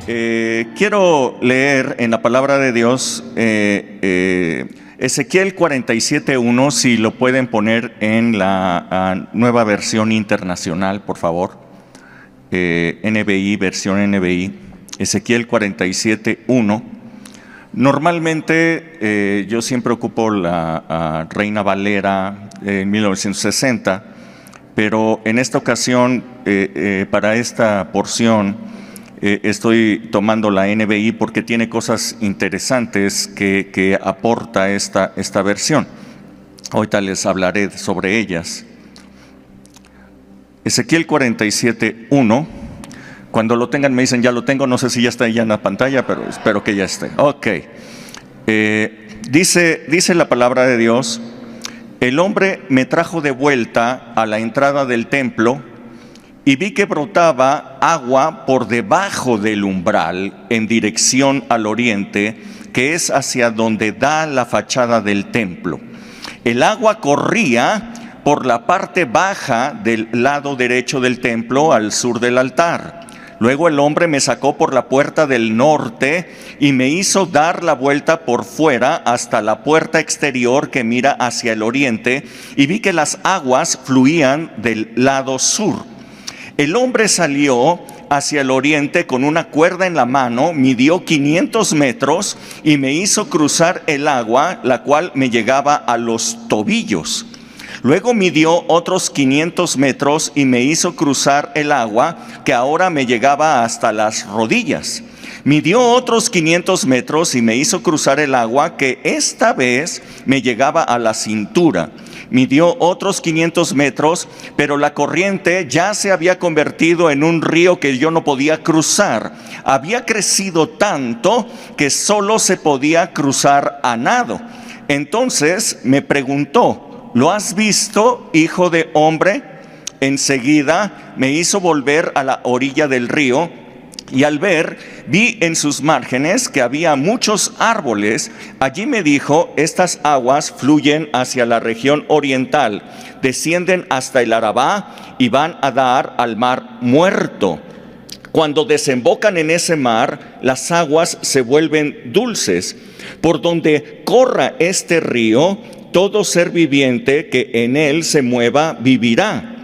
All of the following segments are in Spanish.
Quiero leer en la palabra de Dios Ezequiel 47:1, si lo pueden poner en la nueva versión internacional, por favor. NBI, versión NBI, Ezequiel 47:1. Normalmente yo siempre ocupo la Reina Valera en 1960, pero en esta ocasión, para esta porción, estoy tomando la NBI porque tiene cosas interesantes que aporta esta versión. Ahorita les hablaré sobre ellas. Ezequiel 47:1. Cuando lo tengan me dicen, ya lo tengo, no sé si ya está ya en la pantalla, pero espero que ya esté. Ok. Dice la palabra de Dios: el hombre me trajo de vuelta a la entrada del templo y vi que brotaba agua por debajo del umbral en dirección al oriente, que es hacia donde da la fachada del templo. El agua corría por la parte baja del lado derecho del templo al sur del altar. Luego el hombre me sacó por la puerta del norte y me hizo dar la vuelta por fuera hasta la puerta exterior que mira hacia el oriente, y vi que las aguas fluían del lado sur. El hombre salió hacia el oriente con una cuerda en la mano, midió 500 metros y me hizo cruzar el agua, la cual me llegaba a los tobillos. Luego midió otros 500 metros y me hizo cruzar el agua, que ahora me llegaba hasta las rodillas. Midió otros 500 metros y me hizo cruzar el agua, que esta vez me llegaba a la cintura. Midió otros 500 metros, pero la corriente ya se había convertido en un río que yo no podía cruzar. Había crecido tanto que solo se podía cruzar a nado. Entonces me preguntó: ¿lo has visto, hijo de hombre? Enseguida me hizo volver a la orilla del río, y al ver, vi en sus márgenes que había muchos árboles. Allí me dijo: estas aguas fluyen hacia la región oriental, descienden hasta el Arabá y van a dar al mar Muerto. Cuando desembocan en ese mar, las aguas se vuelven dulces. Por donde corra este río, todo ser viviente que en él se mueva vivirá.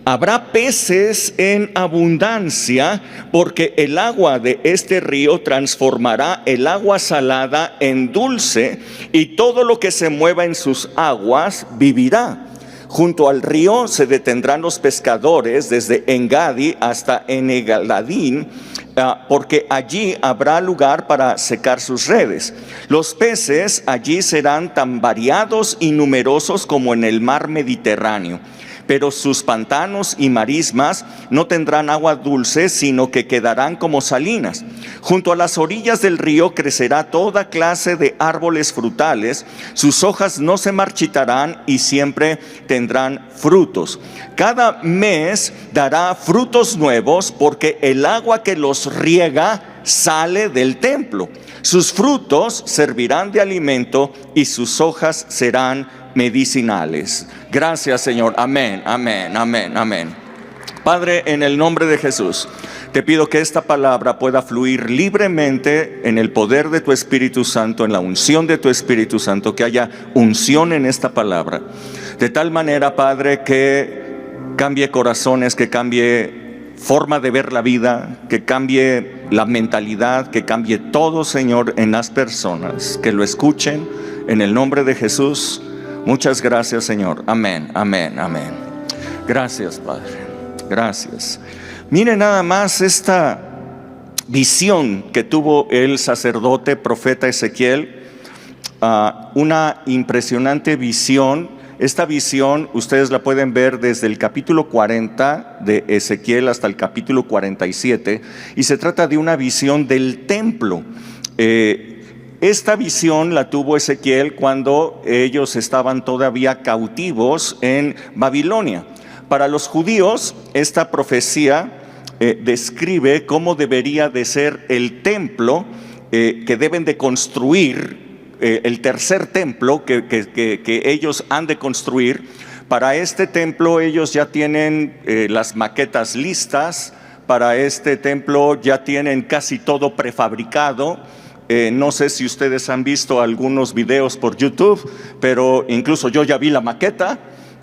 Habrá peces en abundancia, porque el agua de este río transformará el agua salada en dulce, y todo lo que se mueva en sus aguas vivirá. Junto al río se detendrán los pescadores desde Engadi hasta Enegaladín, porque allí habrá lugar para secar sus redes. Los peces allí serán tan variados y numerosos como en el mar Mediterráneo. Pero sus pantanos y marismas no tendrán agua dulce, sino que quedarán como salinas. Junto a las orillas del río crecerá toda clase de árboles frutales. Sus hojas no se marchitarán y siempre tendrán frutos. Cada mes dará frutos nuevos, porque el agua que los riega sale del templo. Sus frutos servirán de alimento y sus hojas serán medicinales. Gracias, Señor. Amén, amén, amén, amén. Padre, en el nombre de Jesús, te pido que esta palabra pueda fluir libremente en el poder de tu Espíritu Santo, en la unción de tu Espíritu Santo, que haya unción en esta palabra, de tal manera, Padre, que cambie corazones, que cambie forma de ver la vida, que cambie la mentalidad, que cambie todo, Señor, en las personas que lo escuchen, en el nombre de Jesús. Muchas gracias, Señor. Amén, amén, amén. Gracias, Padre. Gracias. Mire nada más esta visión que tuvo el sacerdote profeta Ezequiel. Una impresionante visión. Esta visión ustedes la pueden ver desde el capítulo 40 de Ezequiel hasta el capítulo 47. Y se trata de una visión del templo. Esta visión la tuvo Ezequiel cuando ellos estaban todavía cautivos en Babilonia. Para los judíos, esta profecía describe cómo debería de ser el templo que deben de construir, el tercer templo que ellos han de construir. Para este templo ellos ya tienen las maquetas listas para este templo ya tienen casi todo prefabricado. No sé si ustedes han visto algunos videos por YouTube, pero incluso yo ya vi la maqueta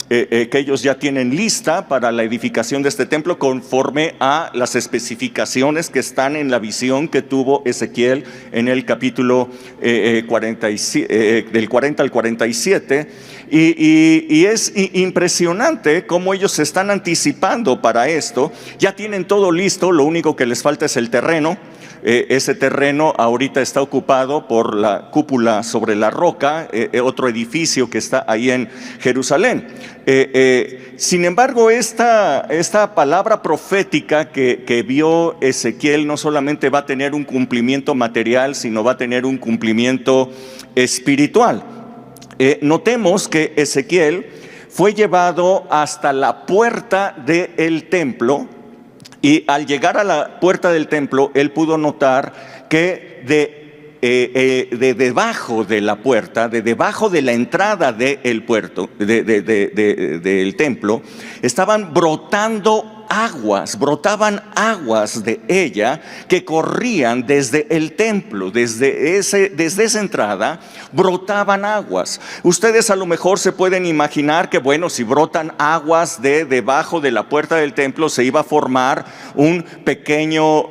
que ellos ya tienen lista para la edificación de este templo conforme a las especificaciones que están en la visión que tuvo Ezequiel en el capítulo 47, del 40 al 47. Y es impresionante cómo ellos se están anticipando para esto. Ya tienen todo listo, lo único que les falta es el terreno. Ese terreno ahorita está ocupado por la cúpula sobre la roca, otro edificio que está ahí en Jerusalén. Sin embargo, esta palabra profética que vio Ezequiel no solamente va a tener un cumplimiento material, sino va a tener un cumplimiento espiritual. Notemos que Ezequiel fue llevado hasta la puerta del templo. Y al llegar a la puerta del templo, él pudo notar que de debajo de la puerta, de debajo de la entrada del puerto, del templo, estaban brotaban aguas de ella que corrían desde el templo, desde esa entrada, brotaban aguas. Ustedes a lo mejor se pueden imaginar que, bueno, si brotan aguas de debajo de la puerta del templo, se iba a formar un pequeño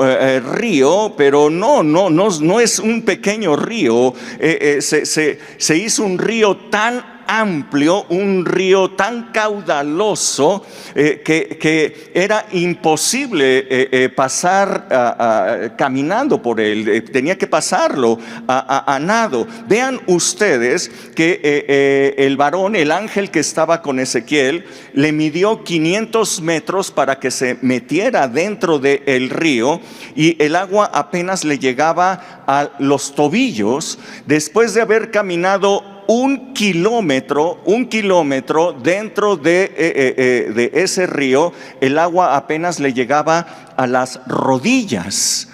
río, pero no es un pequeño río. Se hizo un río tan amplio, un río tan caudaloso que era imposible pasar caminando por él, tenía que pasarlo a nado. Vean ustedes que el varón, el ángel que estaba con Ezequiel, le midió 500 metros para que se metiera dentro del río, y el agua apenas le llegaba a los tobillos. Después de haber caminado un kilómetro dentro de ese río, el agua apenas le llegaba a las rodillas.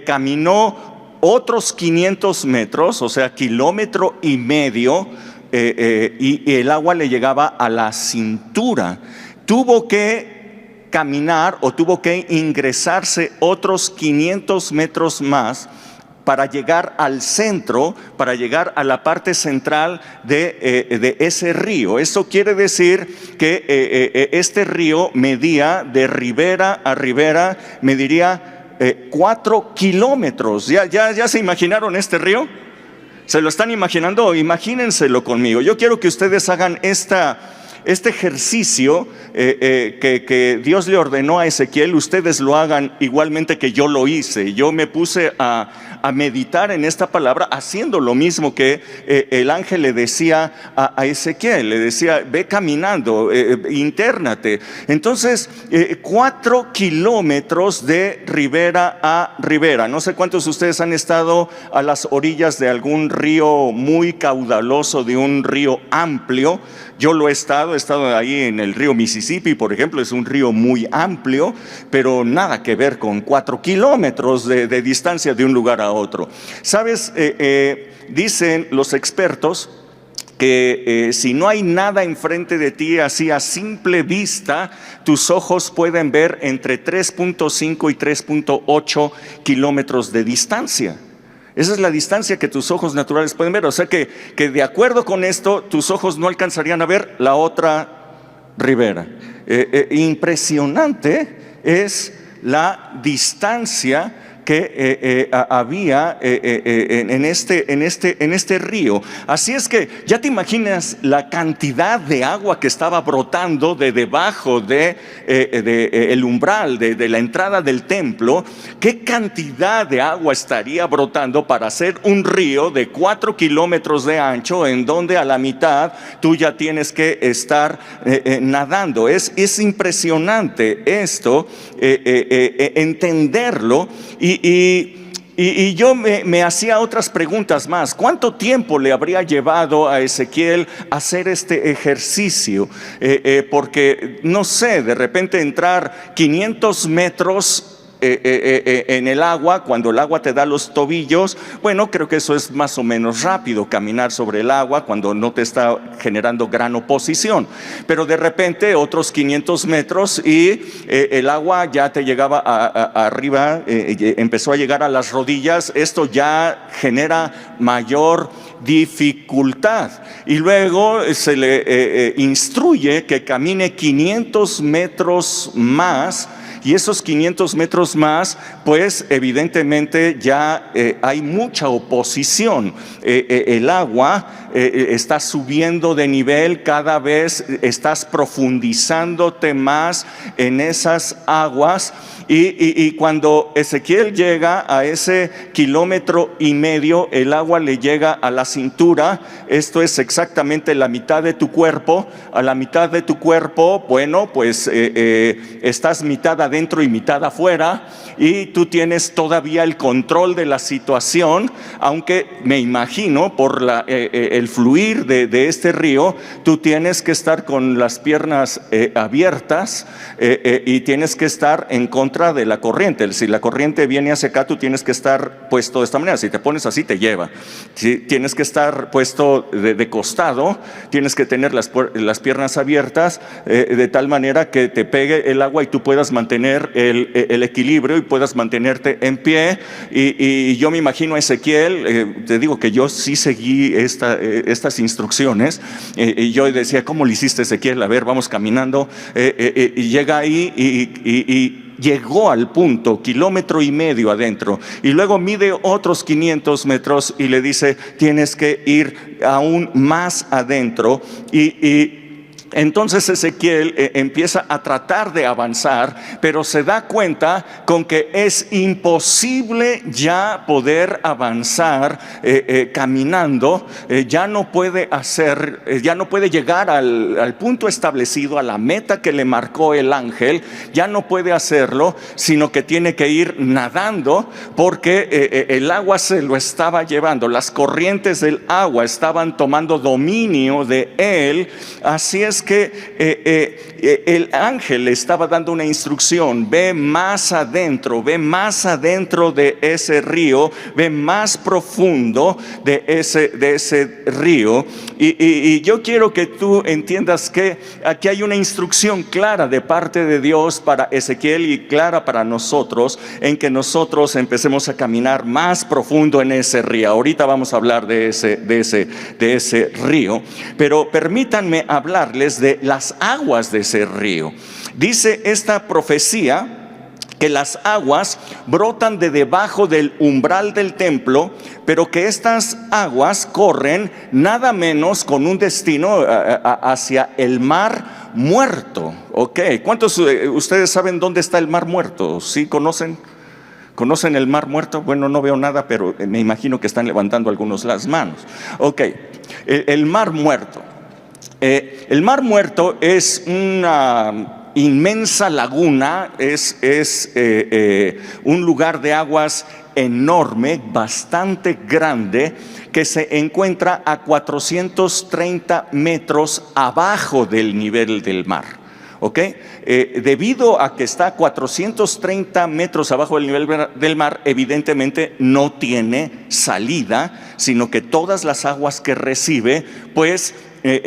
Caminó otros 500 metros, o sea, 1,5 kilómetros, y el agua le llegaba a la cintura. Tuvo que caminar, o tuvo que ingresarse otros 500 metros más para llegar al centro, para llegar a la parte central de ese río. Eso quiere decir que este río medía de ribera a ribera, mediría 4 kilómetros. ¿Ya se imaginaron este río? ¿Se lo están imaginando? Imagínenselo conmigo. Yo quiero que ustedes hagan este ejercicio que Dios le ordenó a Ezequiel. Ustedes lo hagan igualmente que yo lo hice. Yo me puse a meditar en esta palabra, haciendo lo mismo que el ángel le decía a Ezequiel. Le decía: ve caminando, intérnate. Entonces 4 kilómetros de ribera a ribera. No sé cuántos de ustedes han estado a las orillas de algún río muy caudaloso, de un río amplio. Yo lo he estado ahí en el río Mississippi, por ejemplo. Es un río muy amplio, pero nada que ver con 4 kilómetros de distancia de un lugar a otro. ¿Sabes? Dicen los expertos que si no hay nada enfrente de ti, así a simple vista, tus ojos pueden ver entre 3.5 y 3.8 kilómetros de distancia. Esa es la distancia que tus ojos naturales pueden ver. O sea que de acuerdo con esto, tus ojos no alcanzarían a ver la otra ribera. Impresionante es la distancia que había en este río. Así es que ya te imaginas la cantidad de agua que estaba brotando de debajo el umbral de la entrada del templo. ¿Qué cantidad de agua estaría brotando para hacer un río de 4 kilómetros de ancho, en donde a la mitad tú ya tienes que estar nadando? Es impresionante esto, entenderlo. Y yo me hacía otras preguntas más. ¿Cuánto tiempo le habría llevado a Ezequiel hacer este ejercicio? Porque no sé, de repente entrar 500 metros en el agua, cuando el agua te da los tobillos, bueno, creo que eso es más o menos rápido, caminar sobre el agua cuando no te está generando gran oposición. Pero de repente otros 500 metros y el agua ya te llegaba arriba, empezó a llegar a las rodillas. Esto ya genera mayor dificultad, y luego se le instruye que camine 500 metros más, y esos 500 metros más, pues evidentemente ya hay mucha oposición. El agua está subiendo de nivel, cada vez estás profundizándote más en esas aguas. Y cuando Ezequiel llega a ese 1,5 kilómetros, el agua le llega a la cintura. Esto es exactamente la mitad de tu cuerpo. A la mitad de tu cuerpo, bueno, pues estás mitad adentro y mitad afuera, y tú tienes todavía el control de la situación, aunque me imagino por el fluir de este río, tú tienes que estar con las piernas abiertas y tienes que estar en contra de la corriente. Si la corriente viene hacia acá, tú tienes que estar puesto de esta manera. Si te pones así, te lleva. Si tienes que estar puesto de costado, tienes que tener las piernas abiertas de tal manera que te pegue el agua y tú puedas mantener el equilibrio y puedas mantenerte en pie. Y yo me imagino a Ezequiel, te digo que yo sí seguí estas instrucciones, y yo decía, ¿cómo lo hiciste, Ezequiel? A ver, vamos caminando, y llega ahí y llegó al punto, 1,5 kilómetros adentro, y luego mide otros 500 metros y le dice, tienes que ir aún más adentro. Entonces Ezequiel empieza a tratar de avanzar, pero se da cuenta con que es imposible ya poder avanzar caminando. Ya no puede llegar al punto establecido, a la meta que le marcó el ángel. Ya no puede hacerlo, sino que tiene que ir nadando, porque el agua se lo estaba llevando. Las corrientes del agua estaban tomando dominio de él. Así es que el ángel le estaba dando una instrucción: ve más adentro de ese río, ve más profundo de ese río. Y yo quiero que tú entiendas que aquí hay una instrucción clara de parte de Dios para Ezequiel y clara para nosotros, en que nosotros empecemos a caminar más profundo en ese río. Ahorita vamos a hablar de ese río, pero permítanme hablarles de las aguas de ese río. Dice esta profecía que las aguas brotan de debajo del umbral del templo, pero que estas aguas corren nada menos con un destino hacia el Mar Muerto. Ok, ¿cuántos ustedes saben dónde está el Mar Muerto? ¿Sí conocen el Mar Muerto? Bueno, no veo nada, pero me imagino que están levantando algunos las manos. Ok, el Mar Muerto. El Mar Muerto es una inmensa laguna, es un lugar de aguas enorme, bastante grande, que se encuentra a 430 metros abajo del nivel del mar. ¿Okay? Debido a que está a 430 metros abajo del nivel del mar, evidentemente no tiene salida, sino que todas las aguas que recibe, pues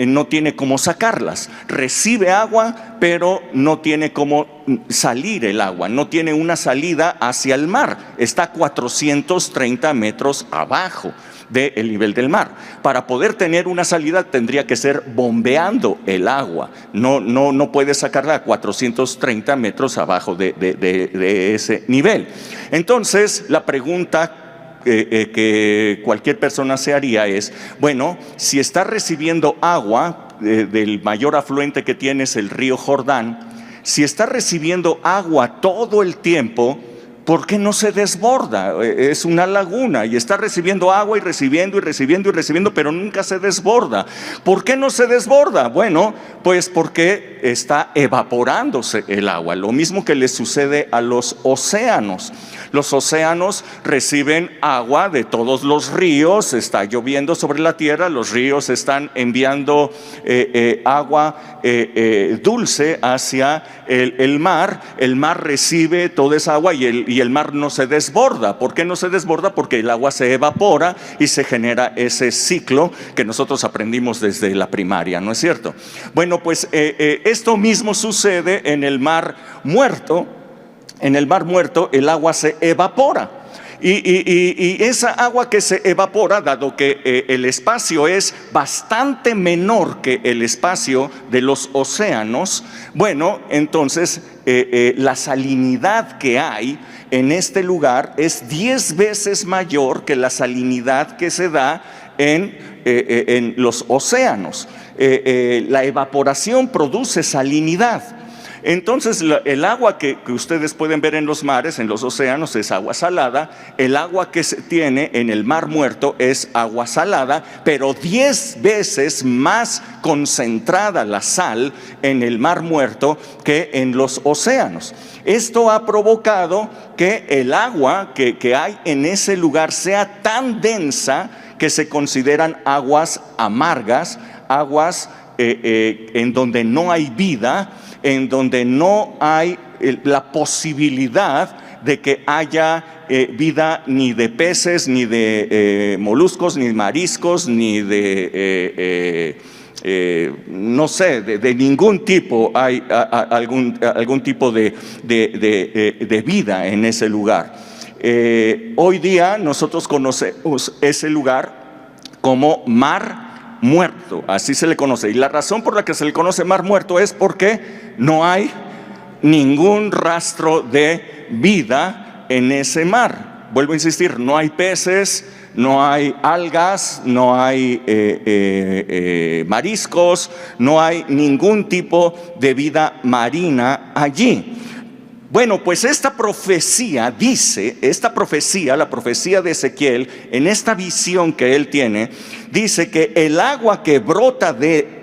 no tiene cómo sacarlas. Recibe agua, pero no tiene cómo salir el agua, no tiene una salida hacia el mar. Está a 430 metros abajo del nivel del mar. Para poder tener una salida tendría que ser bombeando el agua. No puede sacarla a 430 metros abajo de ese nivel. Entonces la pregunta que cualquier persona se haría es: bueno, si está recibiendo agua del mayor afluente que tiene, es el río Jordán, si está recibiendo agua todo el tiempo, ¿por qué no se desborda? Es una laguna y está recibiendo agua y recibiendo, pero nunca se desborda. ¿Por qué no se desborda? Bueno, pues porque está evaporándose el agua. Lo mismo que le sucede a los océanos. Los océanos reciben agua de todos los ríos, está lloviendo sobre la tierra, los ríos están enviando agua dulce hacia el mar recibe toda esa agua y el mar no se desborda. ¿Por qué no se desborda? Porque el agua se evapora y se genera ese ciclo que nosotros aprendimos desde la primaria, ¿no es cierto? Bueno, pues esto mismo sucede en el Mar Muerto. En el Mar Muerto el agua se evapora. Y esa agua que se evapora, dado que el espacio es bastante menor que el espacio de los océanos, bueno, entonces la salinidad que hay en este lugar es 10 veces mayor que la salinidad que se da en los océanos. La evaporación produce salinidad. Entonces el agua que ustedes pueden ver en los mares, en los océanos, es agua salada. El agua que se tiene en el Mar Muerto es agua salada, pero 10 veces más concentrada la sal en el Mar Muerto que en los océanos. Esto ha provocado que el agua que hay en ese lugar sea tan densa que se consideran aguas amargas, aguas en donde no hay vida, en donde no hay la posibilidad de que haya vida ni de peces, ni de moluscos, ni de mariscos, ni de no sé, de ningún tipo hay algún tipo de vida en ese lugar. Hoy día nosotros conocemos ese lugar como Mar Muerto, así se le conoce. Y la razón por la que se le conoce Mar Muerto es porque no hay ningún rastro de vida en ese mar. Vuelvo a insistir, no hay peces, no hay algas, no hay mariscos, no hay ningún tipo de vida marina allí. Bueno, pues esta profecía dice, la profecía de Ezequiel, en esta visión que él tiene, dice que el agua que brota del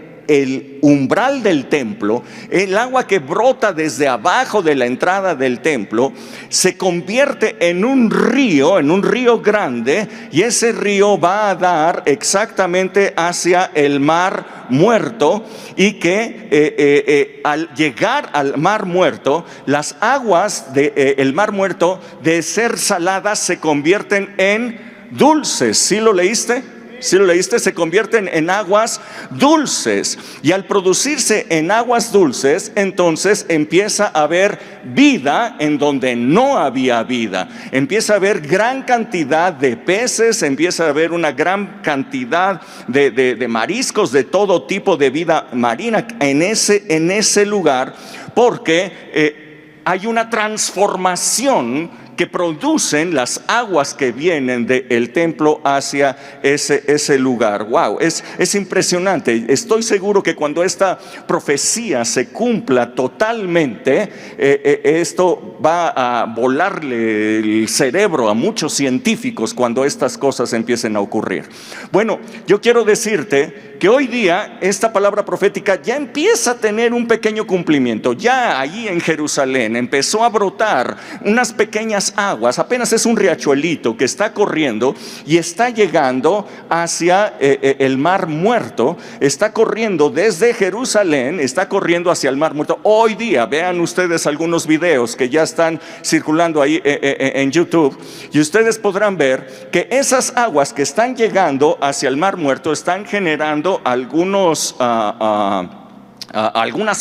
umbral del templo, el agua que brota desde abajo de la entrada del templo, se convierte en un río grande, y ese río va a dar exactamente hacia el Mar Muerto, y que al llegar al Mar Muerto, las aguas del Mar Muerto, de ser saladas, se convierten en dulces. ¿Sí lo leíste? Si lo leíste, se convierten en aguas dulces, y al producirse en aguas dulces, entonces empieza a haber vida en donde no había vida. Empieza a haber gran cantidad de peces, empieza a haber una gran cantidad de mariscos, de todo tipo de vida marina en ese lugar, porque hay una transformación que producen las aguas que vienen del templo hacia ese lugar. Wow, es impresionante. Estoy seguro que cuando esta profecía se cumpla totalmente, esto va a volarle el cerebro a muchos científicos cuando estas cosas empiecen a ocurrir. Bueno, yo quiero decirte que hoy día esta palabra profética ya empieza a tener un pequeño cumplimiento. Ya ahí en Jerusalén empezó a brotar unas pequeñas aguas, apenas es un riachuelito que está corriendo y está llegando hacia el Mar Muerto, está corriendo desde Jerusalén, está corriendo hacia el Mar Muerto. Hoy día, vean ustedes algunos videos que ya están circulando ahí en YouTube, y ustedes podrán ver que esas aguas que están llegando hacia el Mar Muerto están generando algunas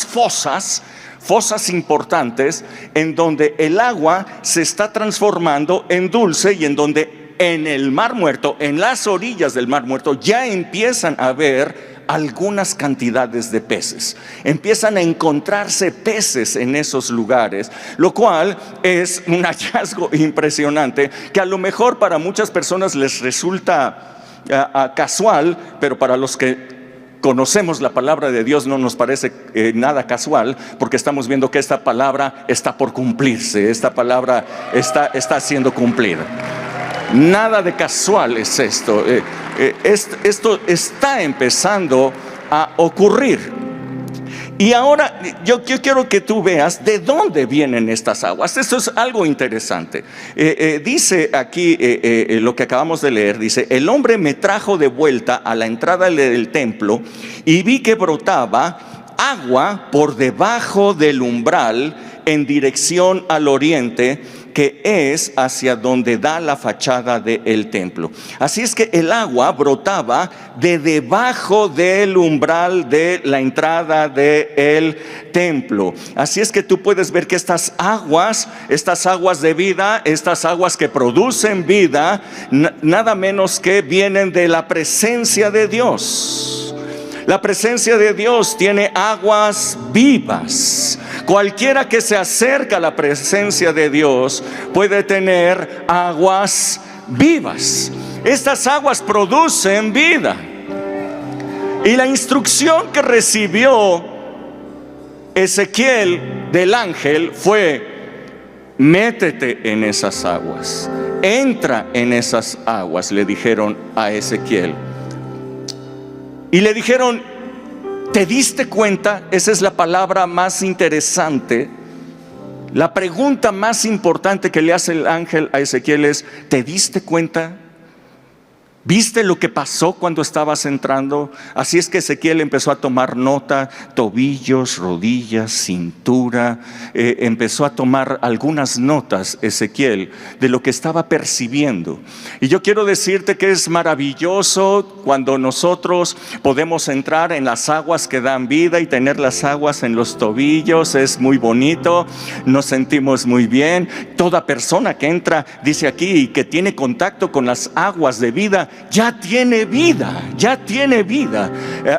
fosas importantes, en donde el agua se está transformando en dulce, y en donde en el Mar Muerto, en las orillas del Mar Muerto, ya empiezan a haber algunas cantidades de peces. Empiezan a encontrarse peces en esos lugares, lo cual es un hallazgo impresionante que a lo mejor para muchas personas les resulta casual, pero para los que conocemos la palabra de Dios no nos parece nada casual, porque estamos viendo que esta palabra está por cumplirse, esta palabra está siendo cumplida. Nada de casual es esto. Esto está empezando a ocurrir. Y ahora yo quiero que tú veas de dónde vienen estas aguas. Esto es algo interesante. Dice aquí lo que acabamos de leer, dice: el hombre me trajo de vuelta a la entrada del templo y vi que brotaba agua por debajo del umbral en dirección al oriente, que es hacia donde da la fachada del templo. Así es que el agua brotaba de debajo del umbral de la entrada del templo. Así es que tú puedes ver que estas aguas de vida, estas aguas que producen vida, nada menos que vienen de la presencia de Dios. La presencia de Dios tiene aguas vivas. Cualquiera que se acerca a la presencia de Dios puede tener aguas vivas. Estas aguas producen vida. Y la instrucción que recibió Ezequiel del ángel fue: métete en esas aguas, entra en esas aguas, le dijeron a Ezequiel. Y le dijeron: ¿te diste cuenta? Esa es la palabra más interesante. La pregunta más importante que le hace el ángel a Ezequiel es: ¿te diste cuenta? ¿Viste lo que pasó cuando estabas entrando? Así es que Ezequiel empezó a tomar nota: tobillos, rodillas, cintura. Empezó a tomar algunas notas Ezequiel de lo que estaba percibiendo. Y yo quiero decirte que es maravilloso cuando nosotros podemos entrar en las aguas que dan vida y tener las aguas en los tobillos. Es muy bonito, nos sentimos muy bien. Toda persona que entra, dice aquí, y que tiene contacto con las aguas de vida, ya tiene vida, ya tiene vida.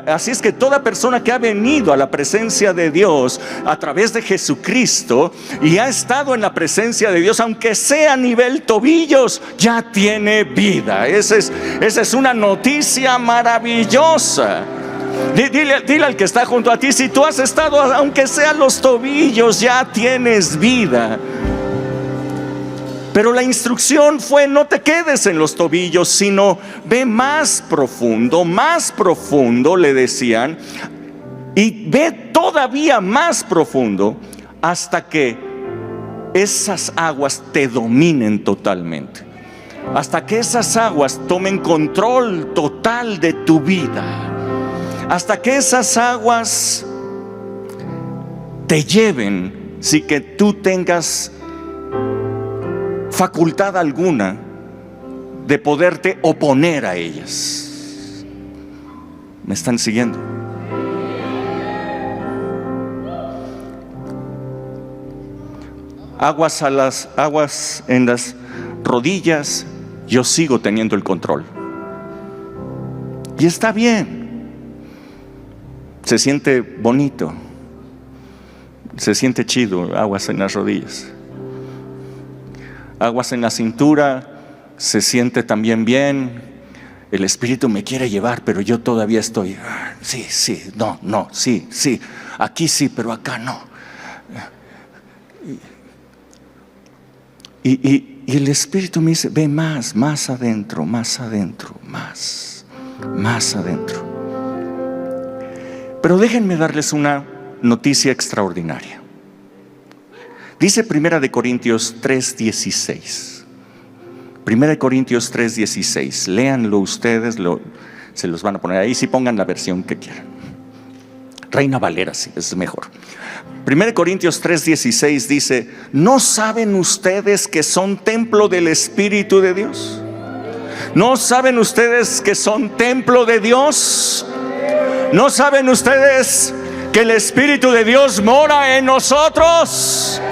Así es que toda persona que ha venido a la presencia de Dios a través de Jesucristo y ha estado en la presencia de Dios, aunque sea a nivel tobillos, ya tiene vida. Esa es una noticia maravillosa. Dile al que está junto a ti: si tú has estado, aunque sea los tobillos, ya tienes vida. Pero la instrucción fue: no te quedes en los tobillos, sino ve más profundo, le decían, y ve todavía más profundo hasta que esas aguas te dominen totalmente, hasta que esas aguas tomen control total de tu vida, hasta que esas aguas te lleven, sin que tú tengas facultad alguna de poderte oponer a ellas. ¿Me están siguiendo? Aguas en las rodillas, yo sigo teniendo el control. Y está bien. Se siente bonito. Se siente chido, aguas en las rodillas. Aguas en la cintura, se siente también bien. El Espíritu me quiere llevar, pero yo todavía estoy: sí, sí, aquí sí, pero acá no. Y el Espíritu me dice: ve más adentro, más adentro. Pero déjenme darles una noticia extraordinaria. Dice 1 Corintios 3:16. 1 Corintios 3:16. Léanlo ustedes, se los van a poner ahí, si pongan la versión que quieran. Reina Valera, sí, es mejor. 1 Corintios 3:16 dice: ¿no saben ustedes que son templo del Espíritu de Dios? ¿No saben ustedes que son templo de Dios? ¿No saben ustedes que el Espíritu de Dios mora en nosotros?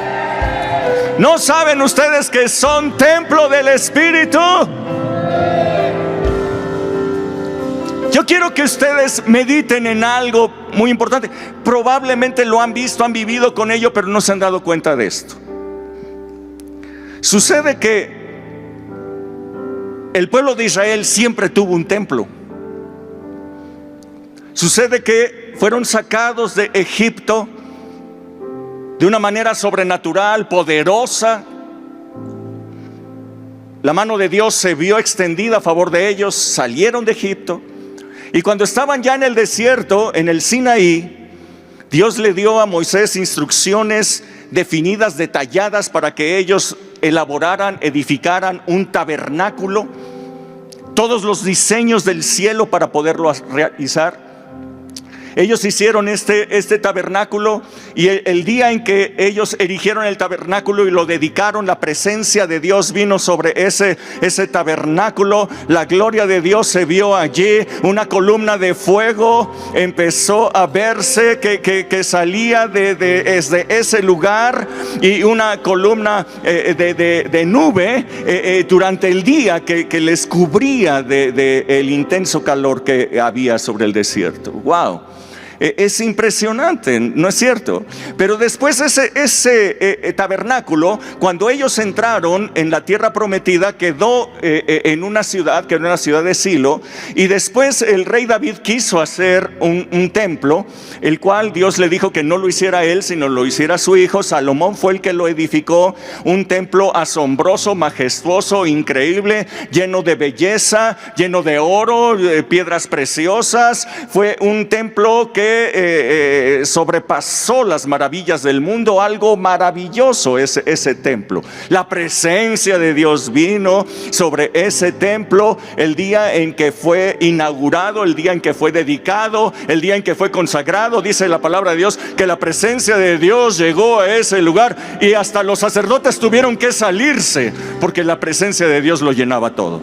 ¿No saben ustedes que son templo del Espíritu? Yo quiero que ustedes mediten en algo muy importante. Probablemente lo han visto, han vivido con ello, pero no se han dado cuenta de esto. Sucede que el pueblo de Israel siempre tuvo un templo. Sucede que fueron sacados de Egipto de una manera sobrenatural, poderosa. La mano de Dios se vio extendida a favor de ellos. Salieron de Egipto. Y cuando estaban ya en el desierto, en el Sinaí, Dios le dio a Moisés instrucciones definidas, detalladas, para que ellos elaboraran, edificaran un tabernáculo, todos los diseños del cielo para poderlo realizar. Ellos hicieron este tabernáculo, y el día en que ellos erigieron el tabernáculo y lo dedicaron, la presencia de Dios vino sobre ese tabernáculo. La gloria de Dios se vio allí. Una columna de fuego empezó a verse que salía desde ese lugar, y una columna de nube durante el día que les cubría del intenso calor que había sobre el desierto. ¡Wow! Es impresionante, ¿no es cierto? Pero después ese tabernáculo, cuando ellos entraron en la tierra prometida, quedó en una ciudad, que era una ciudad de Silo. Y después el rey David quiso hacer un templo, el cual Dios le dijo que no lo hiciera él, sino lo hiciera su hijo. Salomón fue el que lo edificó, un templo asombroso, majestuoso, increíble, lleno de belleza, lleno de oro, piedras preciosas. Fue un templo que sobrepasó las maravillas del mundo. Algo maravilloso ese templo. La presencia de Dios vino sobre ese templo el día en que fue inaugurado, el día en que fue dedicado, el día en que fue consagrado. Dice la palabra de Dios que la presencia de Dios llegó a ese lugar, y hasta los sacerdotes tuvieron que salirse porque la presencia de Dios lo llenaba todo.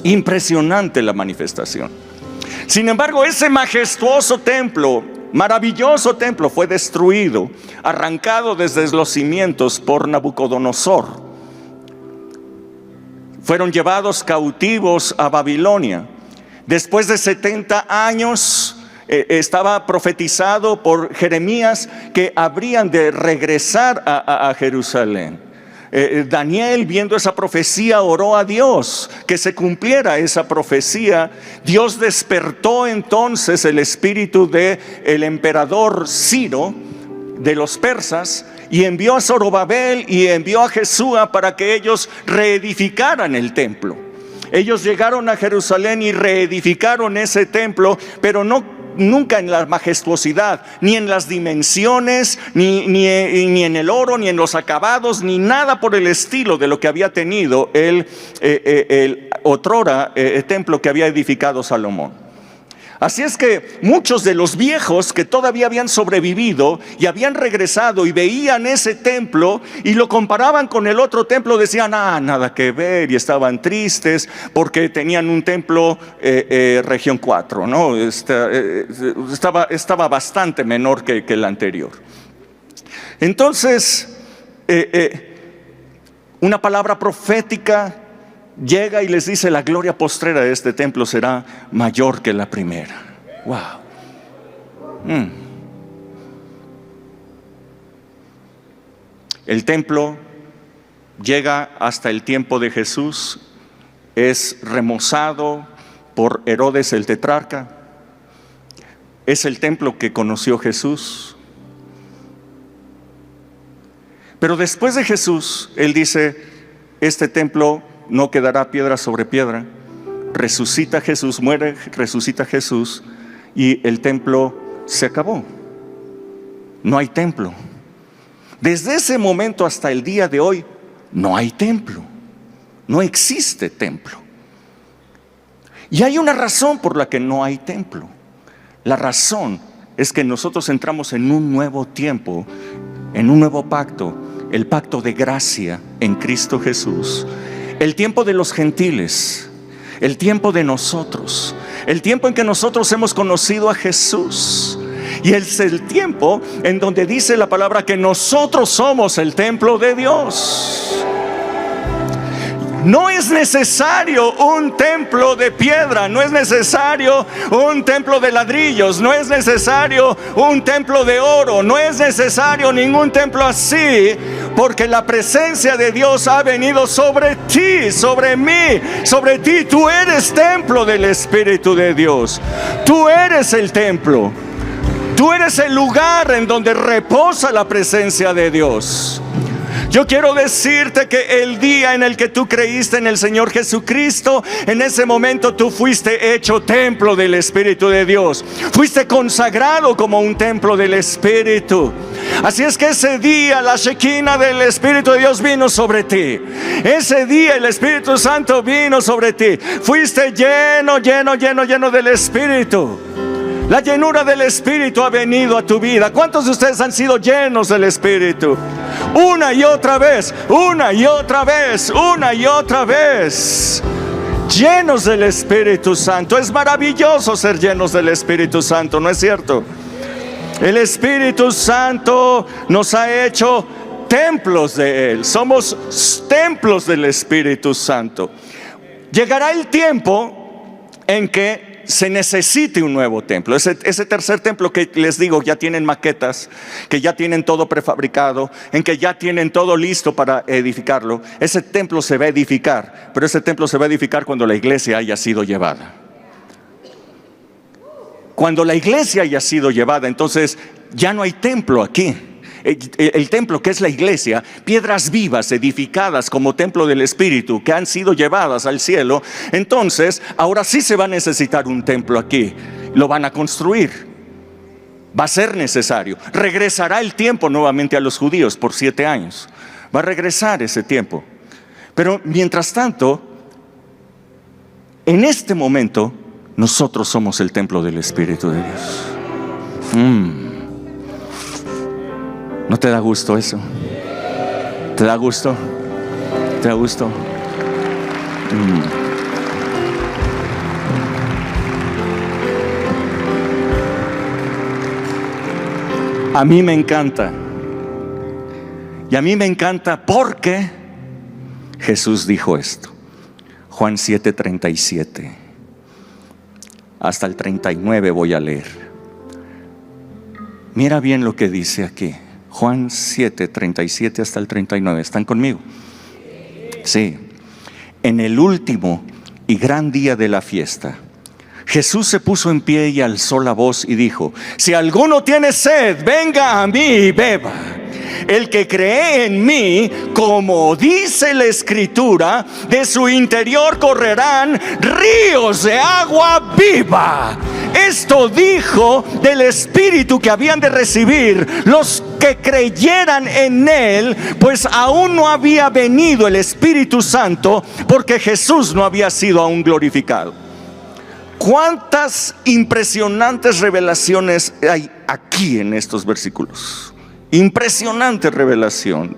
Impresionante la manifestación. Sin embargo, ese majestuoso templo, maravilloso templo, fue destruido, arrancado desde los cimientos por Nabucodonosor. Fueron llevados cautivos a Babilonia. Después de 70 años, estaba profetizado por Jeremías que habrían de regresar a Jerusalén. Daniel, viendo esa profecía, oró a Dios que se cumpliera esa profecía. Dios despertó entonces el espíritu del emperador Ciro de los persas, y envió a Zorobabel y envió a Jesúa para que ellos reedificaran el templo. Ellos llegaron a Jerusalén y reedificaron ese templo, pero nunca en la majestuosidad, ni en las dimensiones, ni en el oro, ni en los acabados, ni nada por el estilo de lo que había tenido el otrora templo que había edificado Salomón. Así es que muchos de los viejos que todavía habían sobrevivido y habían regresado y veían ese templo y lo comparaban con el otro templo, decían: nada que ver, y estaban tristes porque tenían un templo región 4, ¿no? Estaba bastante menor que el anterior. Entonces, una palabra profética llega y les dice: la gloria postrera de este templo será mayor que la primera. Wow. El templo llega hasta el tiempo de Jesús, es remozado por Herodes el tetrarca. Es el templo que conoció Jesús. Pero después de Jesús, Él dice: este templo no quedará piedra sobre piedra. Resucita Jesús, muere, resucita Jesús, y el templo se acabó. No hay templo. Desde ese momento hasta el día de hoy, no hay templo. No existe templo. Y hay una razón por la que no hay templo. La razón es que nosotros entramos en un nuevo tiempo, en un nuevo pacto, el pacto de gracia en Cristo Jesús. El tiempo de los gentiles, el tiempo de nosotros, el tiempo en que nosotros hemos conocido a Jesús. Y es el tiempo en donde dice la palabra que nosotros somos el templo de Dios. No es necesario un templo de piedra, no es necesario un templo de ladrillos, no es necesario un templo de oro, no es necesario ningún templo así, porque la presencia de Dios ha venido sobre ti, sobre mí, sobre ti. Tú eres templo del Espíritu de Dios. Tú eres el templo. Tú eres el lugar en donde reposa la presencia de Dios. Yo quiero decirte que el día en el que tú creíste en el Señor Jesucristo, en ese momento tú fuiste hecho templo del Espíritu de Dios. Fuiste consagrado como un templo del Espíritu. Así es que ese día la Shekinah del Espíritu de Dios vino sobre ti. Ese día el Espíritu Santo vino sobre ti. Fuiste lleno del Espíritu. La llenura del Espíritu ha venido a tu vida. ¿Cuántos de ustedes han sido llenos del Espíritu? Una y otra vez, una y otra vez, una y otra vez. Llenos del Espíritu Santo. Es maravilloso ser llenos del Espíritu Santo, ¿no es cierto? El Espíritu Santo nos ha hecho templos de Él. Somos templos del Espíritu Santo. Llegará el tiempo en que se necesite un nuevo templo. Ese tercer templo que les digo, ya tienen maquetas, que ya tienen todo prefabricado, en que ya tienen todo listo para edificarlo. Ese templo se va a edificar, pero ese templo se va a edificar cuando la iglesia haya sido llevada. Cuando la iglesia haya sido llevada, entonces ya no hay templo aquí. El templo, que es la iglesia, piedras vivas edificadas como templo del Espíritu, que han sido llevadas al cielo. Entonces ahora sí se va a necesitar un templo aquí. Lo van a construir. Va a ser necesario. Regresará el tiempo nuevamente a los judíos por 7 años. Va a regresar ese tiempo. Pero mientras tanto, en este momento, nosotros somos el templo del Espíritu de Dios. ¿No te da gusto eso? ¿Te da gusto? ¿Te da gusto? A mí me encanta. Y a mí me encanta porque Jesús dijo esto. Juan 7:37. Hasta el 39 voy a leer. Mira bien lo que dice aquí. Juan 7:37 hasta el 39. ¿Están conmigo? Sí. En el último y gran día de la fiesta, Jesús se puso en pie y alzó la voz y dijo: si alguno tiene sed, venga a mí y beba. El que cree en mí, como dice la Escritura, de su interior correrán ríos de agua viva. Esto dijo del Espíritu que habían de recibir los que creyeran en Él, pues aún no había venido el Espíritu Santo, porque Jesús no había sido aún glorificado. ¿Cuántas impresionantes revelaciones hay aquí en estos versículos? Impresionante revelación.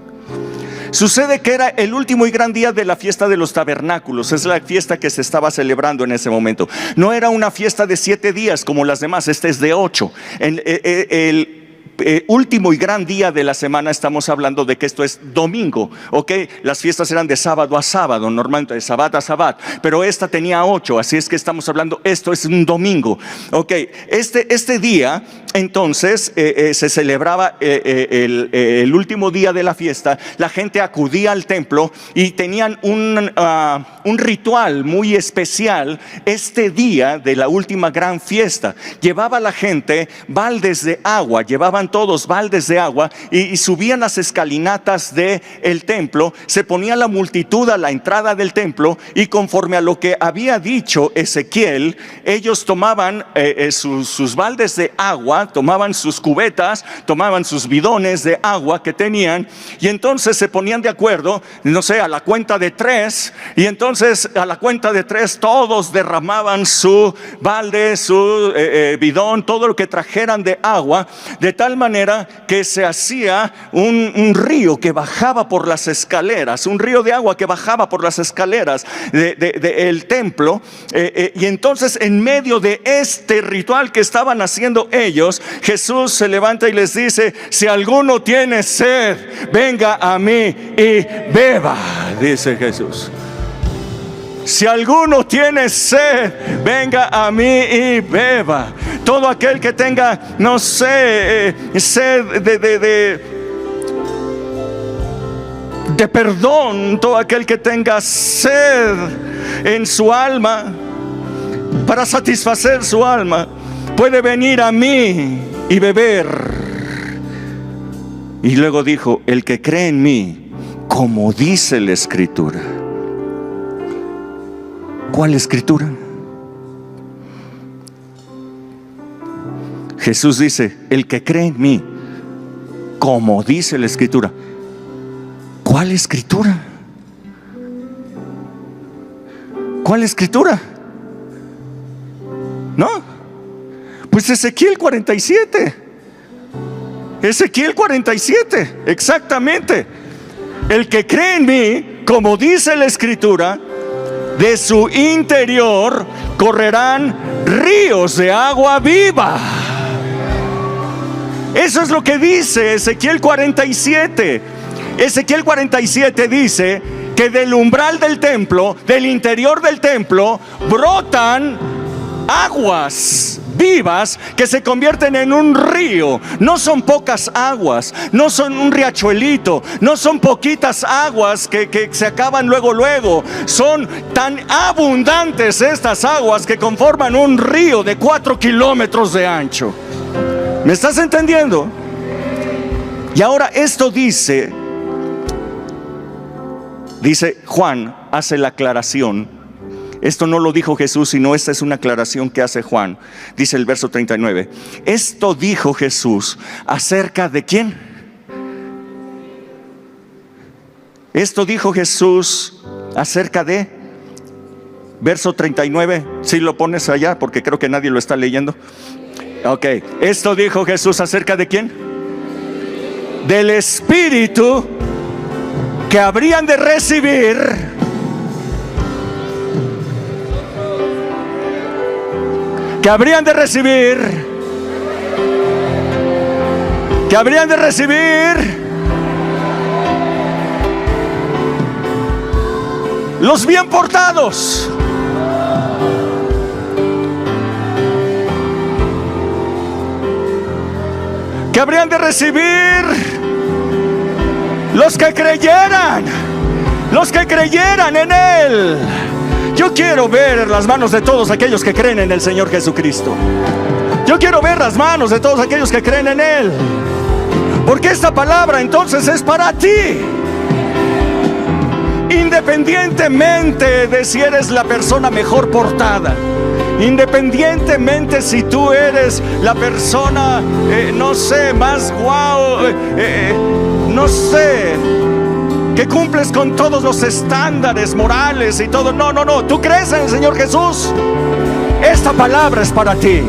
Sucede que era el último y gran día de la fiesta de los tabernáculos. Es la fiesta que se estaba celebrando en ese momento. No era una fiesta de 7 días como las demás. Esta es de 8. El último y gran día de la semana, estamos hablando de que esto es domingo, ¿ok? Las fiestas eran de sábado a sábado, normalmente de sabat a sabat, pero esta tenía 8, así es que estamos hablando, esto es un domingo, ¿ok? Este día, entonces, se celebraba el último día de la fiesta. La gente acudía al templo y tenían un ritual muy especial. Este día de la última gran fiesta, llevaba la gente baldes de agua, llevaban todos baldes de agua y subían las escalinatas del templo. Se ponía la multitud a la entrada del templo y conforme a lo que había dicho Ezequiel, ellos tomaban sus baldes de agua, tomaban sus cubetas, tomaban sus bidones de agua que tenían, y entonces se ponían de acuerdo, no sé, a la cuenta de 3, y entonces a la cuenta de 3 todos derramaban su balde, su bidón, todo lo que trajeran de agua, de tal manera que se hacía un río que bajaba por las escaleras, un río de agua que bajaba por las escaleras del templo. Y entonces, en medio de este ritual que estaban haciendo ellos, Jesús se levanta y les dice: si alguno tiene sed, venga a mí y beba, dice Jesús. Si alguno tiene sed, venga a mí y beba. Todo aquel que tenga, no sé, sed de perdón, todo aquel que tenga sed en su alma, para satisfacer su alma, puede venir a mí y beber. Y luego dijo: el que cree en mí, como dice la Escritura. ¿Cuál Escritura? Jesús dice: el que cree en mí, como dice la Escritura. ¿Cuál Escritura? ¿Cuál Escritura? ¿No? Pues Ezequiel 47. Ezequiel 47, exactamente. El que cree en mí, como dice la Escritura, de su interior correrán ríos de agua viva. Eso es lo que dice Ezequiel 47. Ezequiel 47 dice que del umbral del templo, del interior del templo, brotan aguas vivas que se convierten en un río. No son pocas aguas, no son un riachuelito, no son poquitas aguas que se acaban luego. Son tan abundantes estas aguas que conforman un río de 4 kilómetros de ancho. ¿Me estás entendiendo? Y ahora esto dice Juan, hace la aclaración. Esto no lo dijo Jesús, sino esta es una aclaración que hace Juan. Dice el verso 39. Esto dijo Jesús acerca de ¿quién? Esto dijo Jesús acerca de, verso 39. Si lo pones allá, porque creo que nadie lo está leyendo. Ok, esto dijo Jesús acerca de ¿quién? Del Espíritu que habrían de recibir los bien portados. Que habrían de recibir los que creyeran en Él. Yo quiero ver las manos de todos aquellos que creen en el Señor Jesucristo. Yo quiero ver las manos de todos aquellos que creen en Él, porque esta palabra entonces es para ti. Independientemente de si eres la persona mejor portada, independientemente si tú eres la persona, no sé, más guau, no sé, que cumples con todos los estándares morales y todo. No, tú crees en el Señor Jesús. Esta palabra es para ti.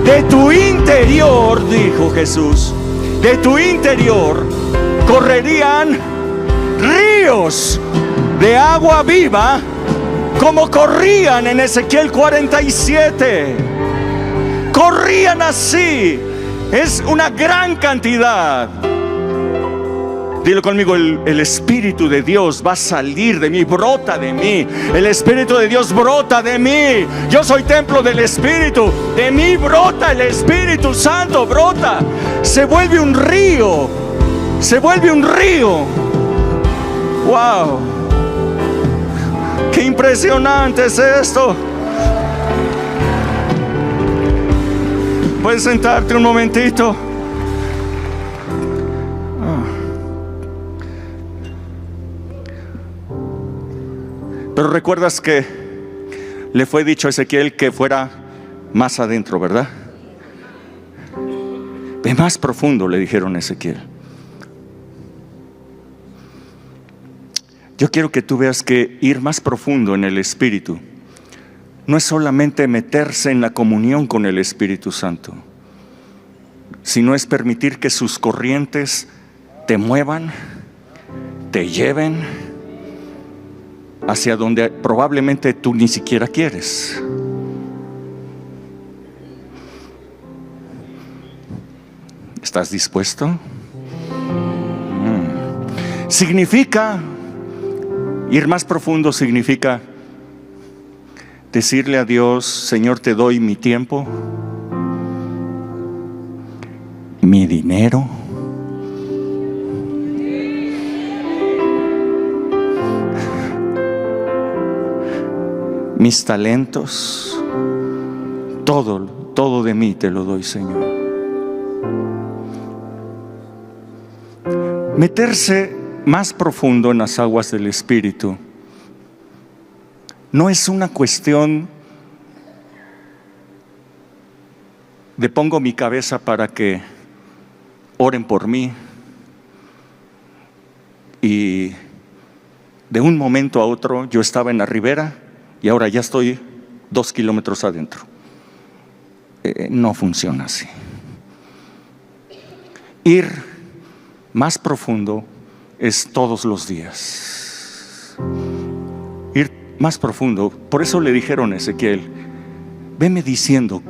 De tu interior, dijo Jesús, de tu interior correrían ríos de agua viva, como corrían en Ezequiel 47. Corrían así. Es una gran cantidad. Dilo conmigo: el Espíritu de Dios va a salir de mí, brota de mí. El Espíritu de Dios brota de mí. Yo soy templo del Espíritu. De mí brota el Espíritu Santo, brota. Se vuelve un río. Wow. Qué impresionante es esto. Puedes sentarte un momentito. Pero recuerdas que le fue dicho a Ezequiel que fuera más adentro, ¿verdad? Ve más profundo, le dijeron a Ezequiel. Yo quiero que tú veas que ir más profundo en el Espíritu no es solamente meterse en la comunión con el Espíritu Santo, sino es permitir que sus corrientes te muevan, te lleven hacia donde probablemente tú ni siquiera quieres. ¿Estás dispuesto? Significa ir más profundo, significa decirle a Dios: Señor, te doy mi tiempo, mi dinero, mis talentos, todo de mí te lo doy, Señor. Meterse más profundo en las aguas del Espíritu no es una cuestión de pongo mi cabeza para que oren por mí y de un momento a otro yo estaba en la ribera y ahora ya estoy 2 kilómetros adentro. No funciona así. Ir más profundo es todos los días. Ir más profundo. Por eso le dijeron a Ezequiel: veme diciendo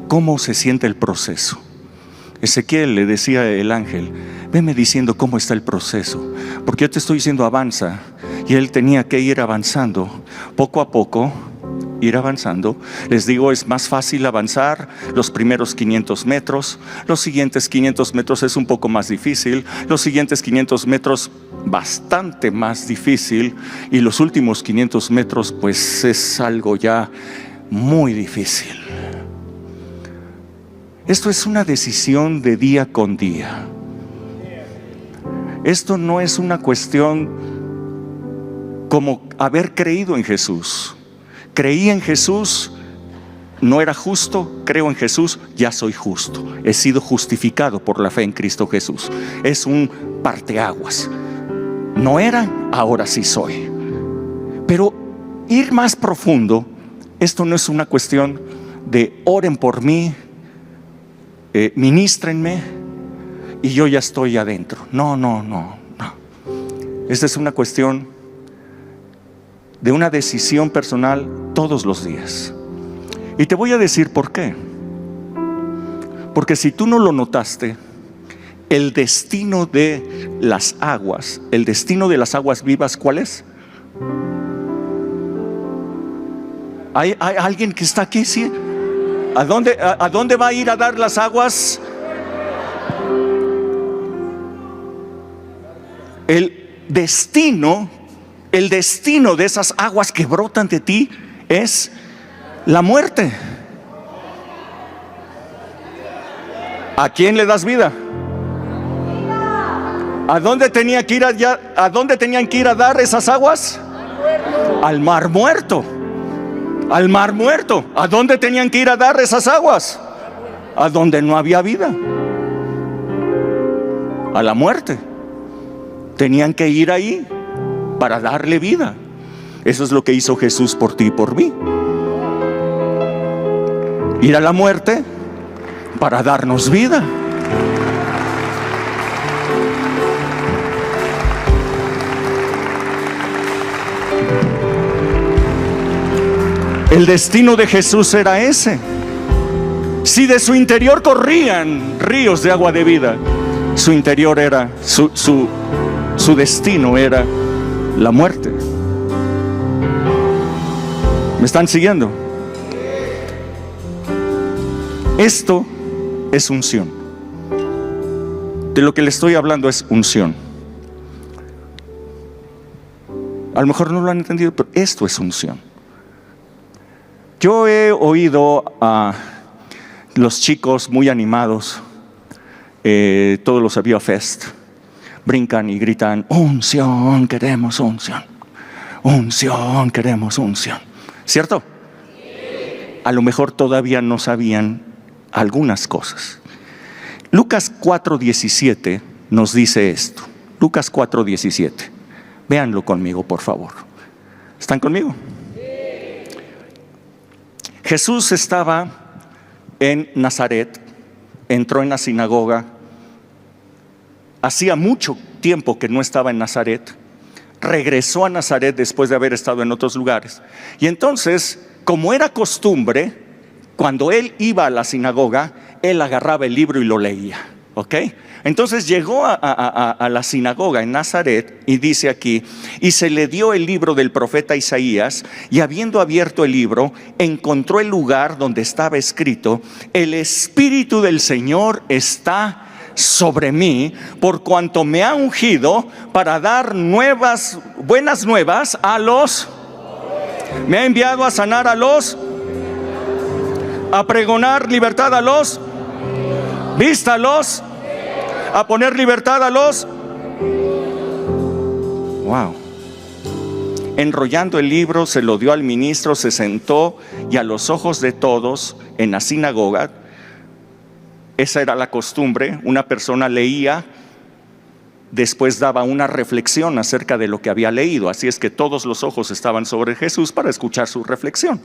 cómo se siente el proceso. Ezequiel le decía el ángel: veme diciendo cómo está el proceso, porque yo te estoy diciendo avanza. Y él tenía que ir avanzando poco a poco, ir avanzando. Les digo, es más fácil avanzar los primeros 500 metros. Los siguientes 500 metros es un poco más difícil. Los siguientes 500 metros bastante más difícil. Y los últimos 500 metros pues es algo ya muy difícil. Esto es una decisión de día con día. Esto no es una cuestión como haber creído en Jesús. Creí en Jesús, no era justo, creo en Jesús, ya soy justo. He sido justificado por la fe en Cristo Jesús. Es un parteaguas. No era, ahora sí soy. Pero ir más profundo, esto no es una cuestión de oren por mí, ministrenme y yo ya estoy adentro. No. Esta es una cuestión de una decisión personal todos los días. Y te voy a decir por qué. Porque si tú no lo notaste, el destino de las aguas, el destino de las aguas vivas, ¿cuál es? ¿Hay alguien que está aquí? ¿Sí? ¿A dónde va a ir a dar las aguas? El destino de esas aguas que brotan de ti es la muerte. ¿A quién le das vida? ¿A dónde tenían que ir a dar esas aguas? Al mar muerto. Al mar muerto. ¿A dónde tenían que ir a dar esas aguas? A donde no había vida. A la muerte. Tenían que ir ahí para darle vida. Eso es lo que hizo Jesús por ti y por mí. Ir a la muerte para darnos vida. El destino de Jesús era ese. Si de su interior corrían ríos de agua de vida, su interior era, su destino era la muerte. ¿Me están siguiendo? Esto es unción. De lo que le estoy hablando es unción. A lo mejor no lo han entendido, pero esto es unción. Yo he oído a los chicos muy animados, todos los Avia Fest, brincan y gritan: unción, queremos unción. Unción, queremos unción. ¿Cierto? A lo mejor todavía no sabían algunas cosas. Lucas 4:17 nos dice esto. Lucas 4:17. Véanlo conmigo, por favor. ¿Están conmigo? Jesús estaba en Nazaret, entró en la sinagoga. Hacía mucho tiempo que no estaba en Nazaret. Regresó a Nazaret después de haber estado en otros lugares. Y entonces, como era costumbre, cuando él iba a la sinagoga, él agarraba el libro y lo leía. ¿Ok? Entonces llegó a la sinagoga en Nazaret y dice aquí: y se le dio el libro del profeta Isaías, y habiendo abierto el libro, encontró el lugar donde estaba escrito: el Espíritu del Señor está sobre mí, por cuanto me ha ungido para dar buenas nuevas a los. Me ha enviado a sanar a los, a pregonar libertad a los, vista a los, a poner libertad a los. Wow. Enrollando el libro, se lo dio al ministro, se sentó y a los ojos de todos en la sinagoga, esa era la costumbre, una persona leía, después daba una reflexión acerca de lo que había leído. Así es que todos los ojos estaban sobre Jesús para escuchar su reflexión.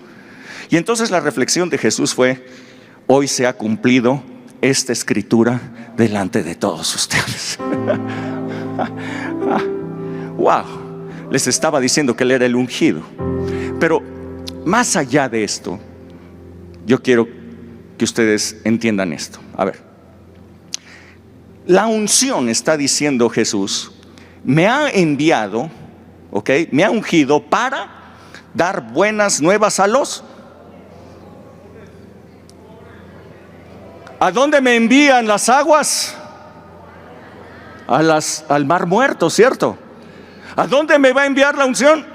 Y entonces la reflexión de Jesús fue: hoy se ha cumplido esta escritura delante de todos ustedes. Wow. Les estaba diciendo que él era el ungido. Pero más allá de esto, yo quiero que ustedes entiendan esto. A ver, la unción, está diciendo Jesús, me ha enviado, ¿ok? Me ha ungido para dar buenas nuevas a los. ¿A dónde me envían las aguas? Al mar muerto, ¿cierto? ¿A dónde me va a enviar la unción?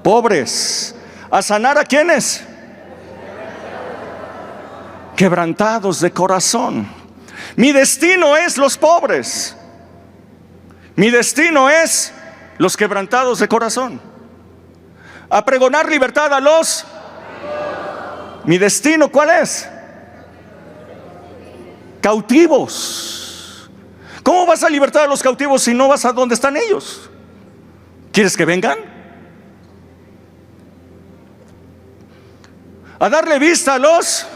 Pobres. ¿A sanar a quiénes? Quebrantados de corazón. Mi destino es los pobres. Mi destino es los quebrantados de corazón. A pregonar libertad a los. Mi destino, ¿cuál es? Cautivos. ¿Cómo vas a libertar a los cautivos si no vas a donde están ellos? ¿Quieres que vengan? A darle vista a los.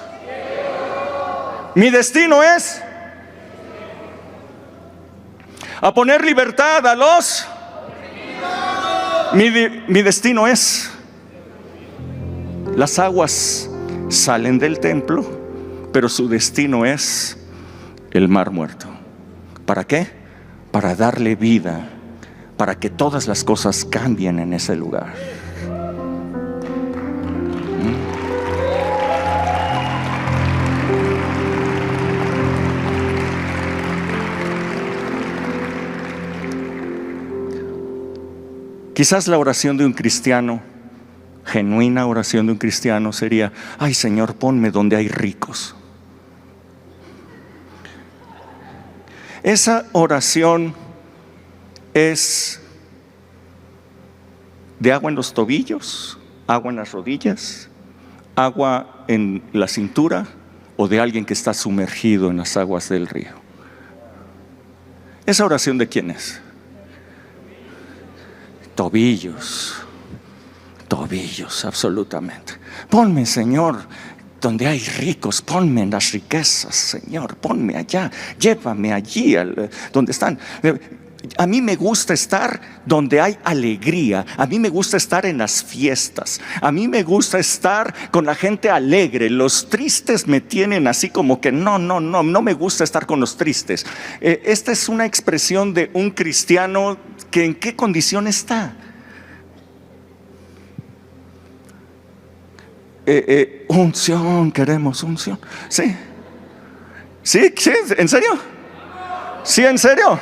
Mi destino es a poner libertad a los. Mi destino es. Las aguas salen del templo, pero su destino es el mar muerto. ¿Para qué? Para darle vida, para que todas las cosas cambien en ese lugar. Quizás la oración de un cristiano, genuina oración de un cristiano, sería: ay, Señor, ponme donde hay ricos. Esa oración es de agua en los tobillos, agua en las rodillas, agua en la cintura, o de alguien que está sumergido en las aguas del río. ¿Esa oración de quién es? Tobillos, absolutamente. Ponme, Señor, donde hay ricos, ponme en las riquezas, Señor, ponme allá, llévame allí donde están. A mí me gusta estar donde hay alegría. A mí me gusta estar en las fiestas. A mí me gusta estar con la gente alegre. Los tristes me tienen así como que no me gusta estar con los tristes. Esta es una expresión de un cristiano que ¿en qué condición está? Unción, queremos unción. Sí, ¿en serio? Sí, ¿en serio?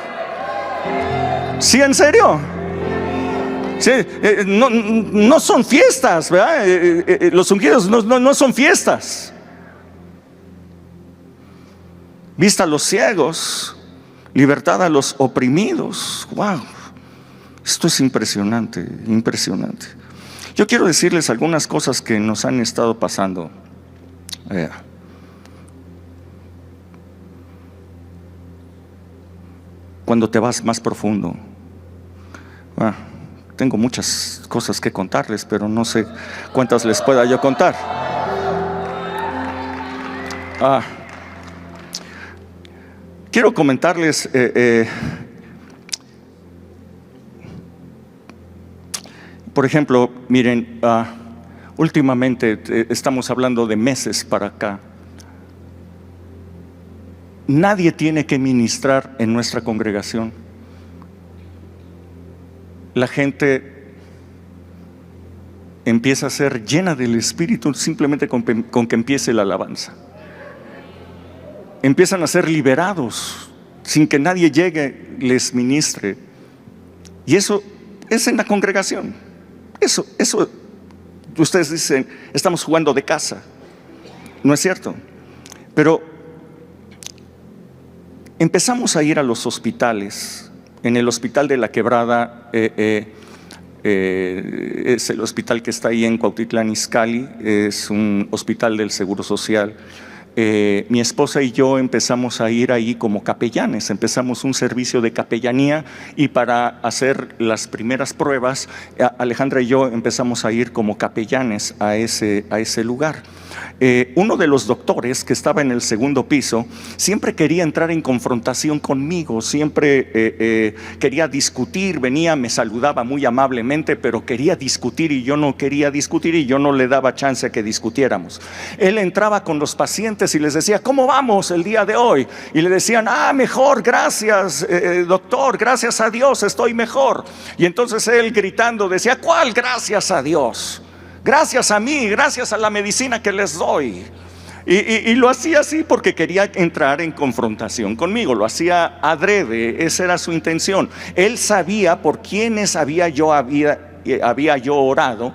Sí, ¿en serio? Sí, no son fiestas, ¿verdad? Los ungidos no son fiestas. Vista a los ciegos, libertad a los oprimidos. Wow, esto es impresionante, impresionante. Yo quiero decirles algunas cosas que nos han estado pasando. Cuando te vas más profundo. Tengo muchas cosas que contarles, pero no sé cuántas les pueda yo contar. Quiero comentarles por ejemplo, miren, últimamente estamos hablando de meses para acá. Nadie tiene que ministrar en nuestra congregación. La gente empieza a ser llena del Espíritu simplemente con que empiece la alabanza. Empiezan a ser liberados sin que nadie llegue, les ministre. Y eso es en la congregación. Eso, ustedes dicen, estamos jugando de casa. No es cierto. Pero empezamos a ir a los hospitales en el Hospital de la Quebrada. Es el hospital que está ahí en Cuautitlán Izcalli, es un hospital del Seguro Social. Mi esposa y yo empezamos a ir ahí como capellanes, empezamos un servicio de capellanía, y para hacer las primeras pruebas, Alejandra y yo empezamos a ir como capellanes a ese lugar. Uno de los doctores que estaba en el segundo piso siempre quería entrar en confrontación conmigo, siempre quería discutir, venía, me saludaba muy amablemente, pero quería discutir y yo no quería discutir, y yo no le daba chance a que discutiéramos. Él entraba con los pacientes y les decía: ¿cómo vamos el día de hoy? Y le decían: mejor, gracias doctor, gracias a Dios estoy mejor. Y entonces él gritando decía: ¿cuál gracias a Dios? Gracias a mí, gracias a la medicina que les doy. Y lo hacía así porque quería entrar en confrontación conmigo, lo hacía adrede, esa era su intención. Él sabía por quiénes había yo orado,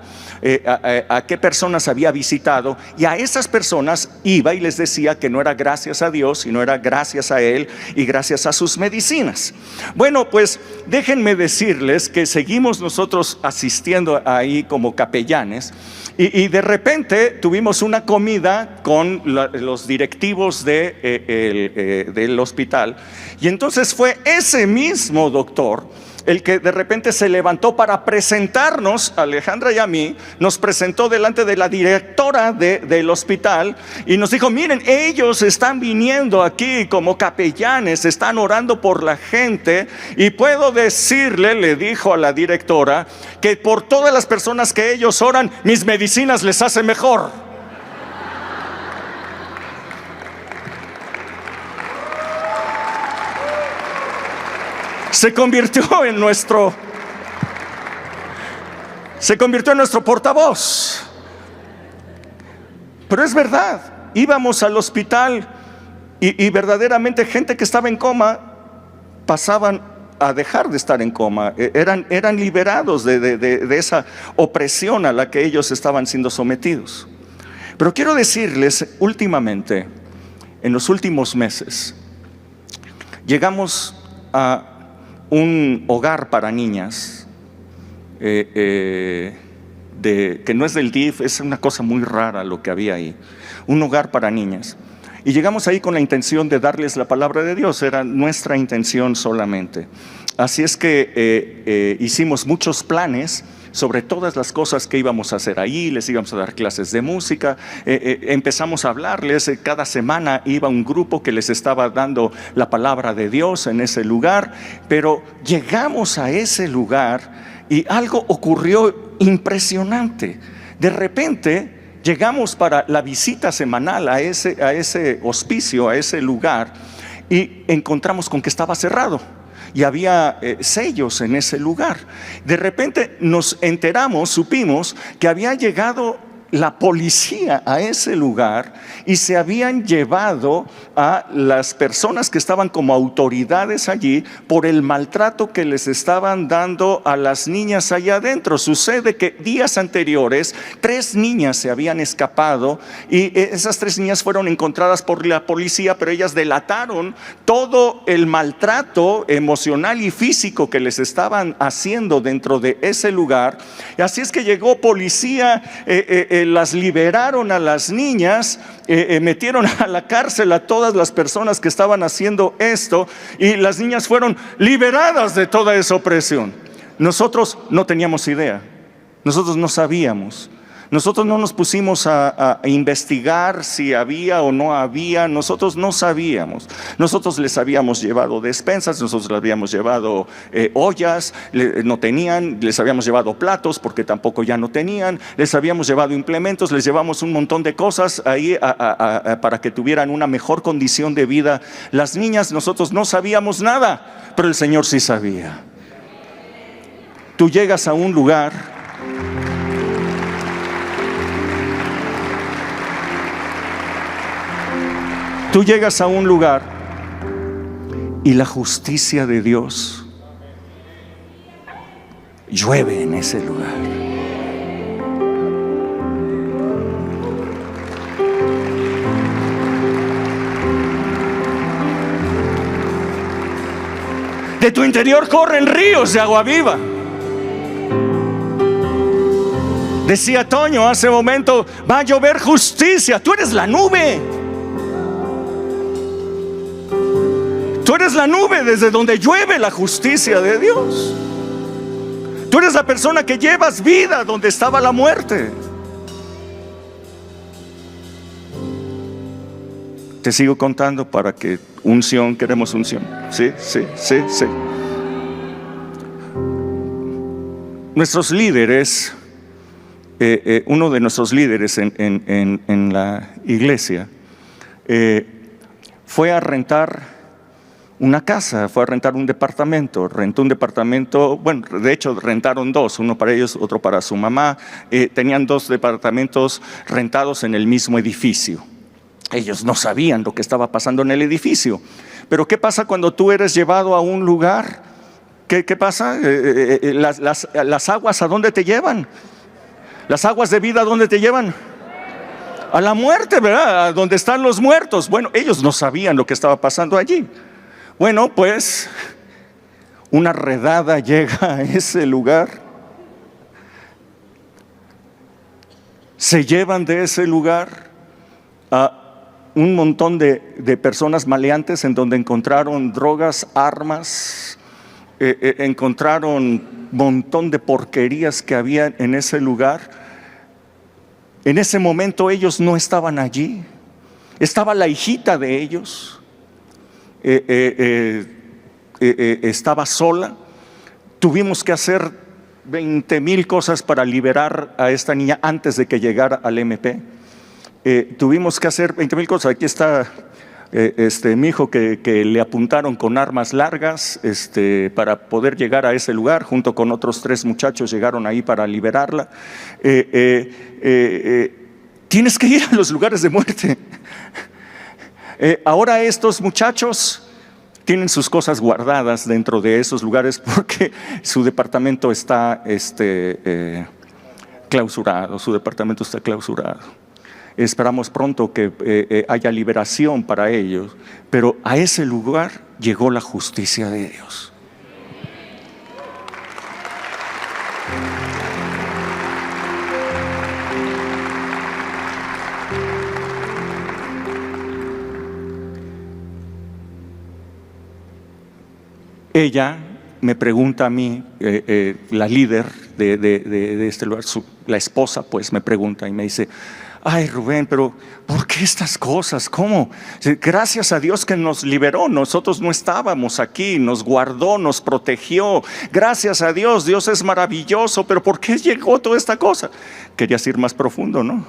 a qué personas había visitado, y a esas personas iba y les decía que no era gracias a Dios, sino era gracias a él y gracias a sus medicinas. Bueno, pues déjenme decirles que seguimos nosotros asistiendo ahí como capellanes, y de repente tuvimos una comida con los directivos del hospital, y entonces fue ese mismo doctor el que de repente se levantó para presentarnos, a Alejandra y a mí, nos presentó delante de la directora del hospital y nos dijo: miren, ellos están viniendo aquí como capellanes, están orando por la gente, y puedo decirle, le dijo a la directora, que por todas las personas que ellos oran, mis medicinas les hace mejor. Se convirtió en nuestro portavoz. Pero es verdad, íbamos al hospital y verdaderamente gente que estaba en coma pasaban a dejar de estar en coma, eran liberados de esa opresión a la que ellos estaban siendo sometidos. Pero quiero decirles, últimamente, en los últimos meses, llegamos a un hogar para niñas, que no es del DIF, es una cosa muy rara lo que había ahí, un hogar para niñas. Y llegamos ahí con la intención de darles la palabra de Dios, era nuestra intención solamente. Así es que hicimos muchos planes sobre todas las cosas que íbamos a hacer ahí. Les íbamos a dar clases de música, empezamos a hablarles, cada semana iba un grupo que les estaba dando la palabra de Dios en ese lugar. Pero llegamos a ese lugar y algo ocurrió impresionante. De repente llegamos para la visita semanal a ese hospicio, a ese lugar, y encontramos con que estaba cerrado. Y había sellos en ese lugar. De repente nos enteramos, supimos que había llegado la policía a ese lugar y se habían llevado a las personas que estaban como autoridades allí por el maltrato que les estaban dando a las niñas allá adentro. Sucede que días anteriores 3 niñas se habían escapado y esas 3 niñas fueron encontradas por la policía, pero ellas delataron todo el maltrato emocional y físico que les estaban haciendo dentro de ese lugar. Y así es que llegó policía, las liberaron a las niñas, metieron a la cárcel a todas las personas que estaban haciendo esto, y las niñas fueron liberadas de toda esa opresión. Nosotros no teníamos idea, nosotros no sabíamos. Nosotros no nos pusimos a investigar si había o no había, nosotros no sabíamos. Nosotros les habíamos llevado despensas, nosotros les habíamos llevado ollas, no tenían, les habíamos llevado platos porque tampoco ya no tenían, les habíamos llevado implementos, les llevamos un montón de cosas ahí para que tuvieran una mejor condición de vida. Las niñas, nosotros no sabíamos nada, pero el Señor sí sabía. Tú llegas a un lugar, y la justicia de Dios llueve en ese lugar. De tu interior corren ríos de agua viva. Decía Toño hace un momento, va a llover justicia. Tú eres la nube. Tú eres la nube desde donde llueve la justicia de Dios. Tú eres la persona que llevas vida donde estaba la muerte. Te sigo contando para que unción, queremos unción. Sí. Nuestros líderes, uno de nuestros líderes en la iglesia fue a rentar una casa, fue a rentar un departamento. Rentó un departamento, bueno, de hecho rentaron dos, uno para ellos, otro para su mamá. Tenían dos departamentos rentados en el mismo edificio. Ellos no sabían lo que estaba pasando en el edificio. Pero ¿qué pasa cuando tú eres llevado a un lugar? ¿Qué pasa? Las aguas, ¿a dónde te llevan? Las aguas de vida, ¿a dónde te llevan? A la muerte, ¿verdad? A donde están los muertos. Bueno, ellos no sabían lo que estaba pasando allí. Bueno, pues una redada llega a ese lugar. Se llevan de ese lugar a un montón de personas maleantes, en donde encontraron drogas, armas, encontraron un montón de porquerías que había en ese lugar. En ese momento ellos no estaban allí. Estaba la hijita de ellos. Estaba sola. Tuvimos que hacer 20,000 cosas para liberar a esta niña antes de que llegara al MP. Tuvimos que hacer 20,000 cosas. Aquí está mi hijo que le apuntaron con armas largas para poder llegar a ese lugar. Junto con otros 3 muchachos llegaron ahí para liberarla. Tienes que ir a los lugares de muerte. Ahora estos muchachos tienen sus cosas guardadas dentro de esos lugares porque su departamento está clausurado. Su departamento está clausurado. Esperamos pronto que haya liberación para ellos, pero a ese lugar llegó la justicia de Dios. Ella me pregunta a mí, la líder de este lugar, la esposa, pues me pregunta y me dice: ay, Rubén, pero ¿por qué estas cosas? ¿Cómo? Gracias a Dios que nos liberó. Nosotros no estábamos aquí, nos guardó, nos protegió. Gracias a Dios, Dios es maravilloso. Pero ¿por qué llegó toda esta cosa? Querías ir más profundo, ¿no?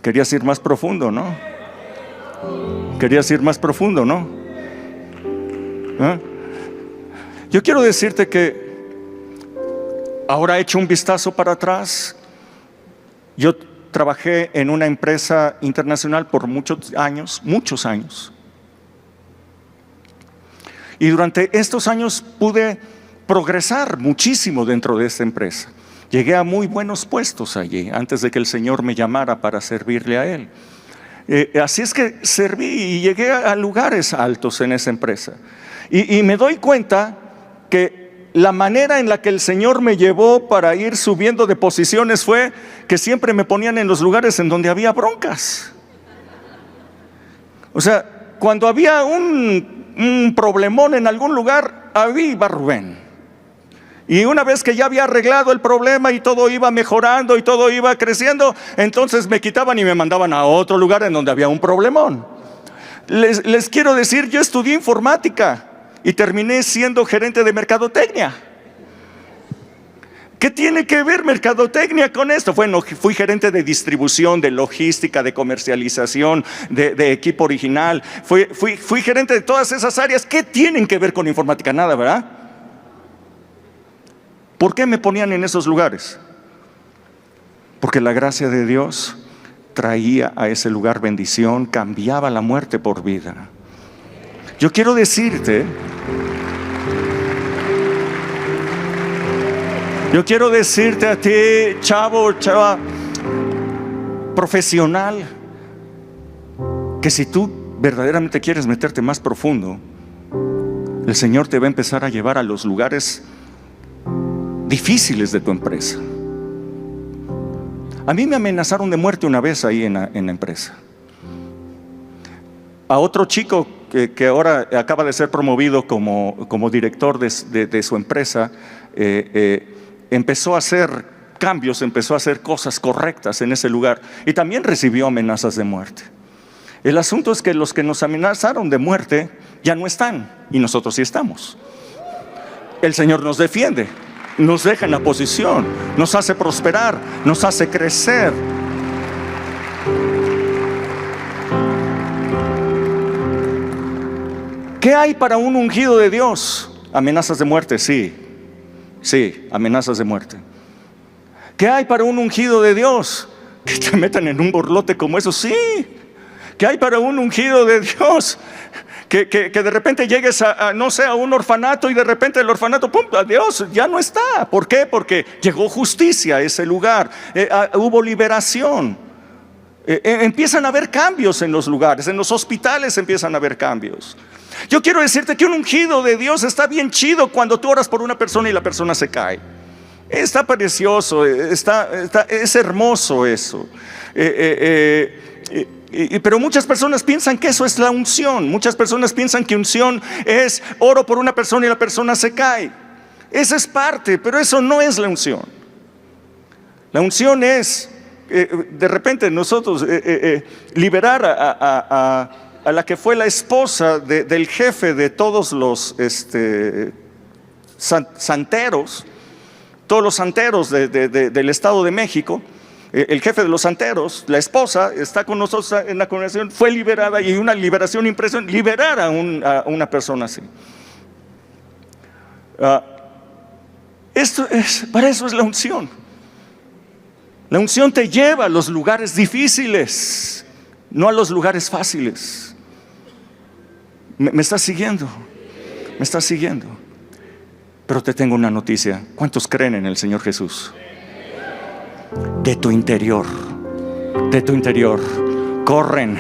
Querías ir más profundo, ¿no? Querías ir más profundo, ¿no? ¿Eh? Yo quiero decirte que ahora he hecho un vistazo para atrás. Yo trabajé en una empresa internacional por muchos años. Y durante estos años pude progresar muchísimo dentro de esta empresa. Llegué a muy buenos puestos allí, antes de que el Señor me llamara para servirle a Él. Así es que serví y llegué a lugares altos en esa empresa. Y me doy cuenta que la manera en la que el Señor me llevó para ir subiendo de posiciones fue que siempre me ponían en los lugares en donde había broncas. O sea, cuando había un problemón en algún lugar, ahí iba Rubén. Y una vez que ya había arreglado el problema y todo iba mejorando y todo iba creciendo, entonces me quitaban y me mandaban a otro lugar en donde había un problemón. Les quiero decir, yo estudié informática y terminé siendo gerente de mercadotecnia. ¿Qué tiene que ver mercadotecnia con esto? Bueno, fui gerente de distribución, de logística, de comercialización, de equipo original. Fui gerente de todas esas áreas. ¿Qué tienen que ver con informática? Nada, ¿verdad? ¿Por qué me ponían en esos lugares? Porque la gracia de Dios traía a ese lugar bendición, cambiaba la muerte por vida. Yo quiero decirte a ti, chava, profesional, que si tú verdaderamente quieres meterte más profundo, el Señor te va a empezar a llevar a los lugares difíciles de tu empresa. A mí me amenazaron de muerte una vez ahí en la empresa. A otro chico que ahora acaba de ser promovido como director de su empresa, empezó a hacer cambios, empezó a hacer cosas correctas en ese lugar y también recibió amenazas de muerte. El asunto es que los que nos amenazaron de muerte ya no están y nosotros sí estamos. El Señor nos defiende, nos deja en la posición, nos hace prosperar, nos hace crecer. ¿Qué hay para un ungido de Dios? Amenazas de muerte, sí, amenazas de muerte. ¿Qué hay para un ungido de Dios? Que te metan en un borlote como eso, sí. ¿Qué hay para un ungido de Dios? Que de repente llegues a un orfanato y de repente el orfanato, ¡pum!, adiós, ya no está. ¿Por qué? Porque llegó justicia a ese lugar, hubo liberación. Empiezan a haber cambios en los lugares, en los hospitales empiezan a haber cambios. Yo quiero decirte que un ungido de Dios está bien chido cuando tú oras por una persona y la persona se cae. Está precioso, es hermoso eso. Pero muchas personas piensan que eso es la unción. Muchas personas piensan que unción es oro por una persona y la persona se cae. Esa es parte, pero eso no es la unción. La unción es de repente nosotros liberar a la que fue la esposa del jefe de todos los santeros, todos los santeros del Estado de México. El jefe de los santeros, la esposa, está con nosotros en la congregación, fue liberada, y una liberación impresionante, liberar a una persona así. Para eso es la unción. La unción te lleva a los lugares difíciles, no a los lugares fáciles. ¿Me estás siguiendo? ¿Me estás siguiendo? Pero te tengo una noticia. ¿Cuántos creen en el Señor Jesús? De tu interior corren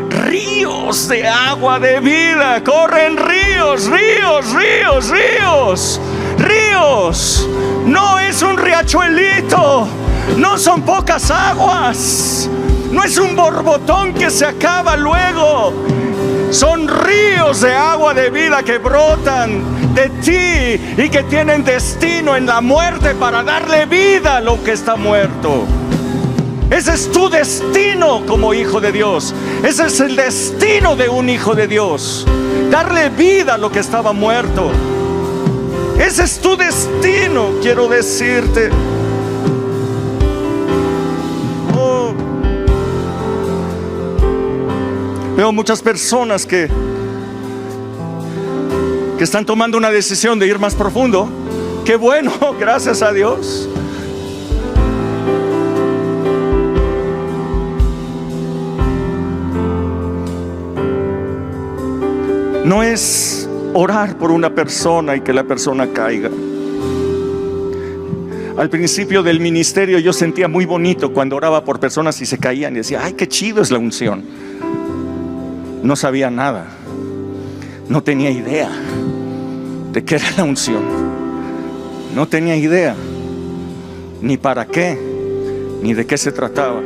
ríos de agua de vida. Corren ríos. No es un riachuelito, no son pocas aguas, no es un borbotón que se acaba luego. Son ríos de agua de vida que brotan de ti y que tienen destino en la muerte para darle vida a lo que está muerto. Ese es tu destino como hijo de Dios. Ese es el destino de un hijo de Dios: darle vida a lo que estaba muerto. Ese es tu destino, quiero decirte. Veo muchas personas que están tomando una decisión de ir más profundo. Qué bueno, gracias a Dios. No es orar por una persona y que la persona caiga. Al principio del ministerio yo sentía muy bonito cuando oraba por personas y se caían y decía: ay, qué chido es la unción. No sabía nada, no tenía idea de qué era la unción, no tenía idea ni para qué, ni de qué se trataba.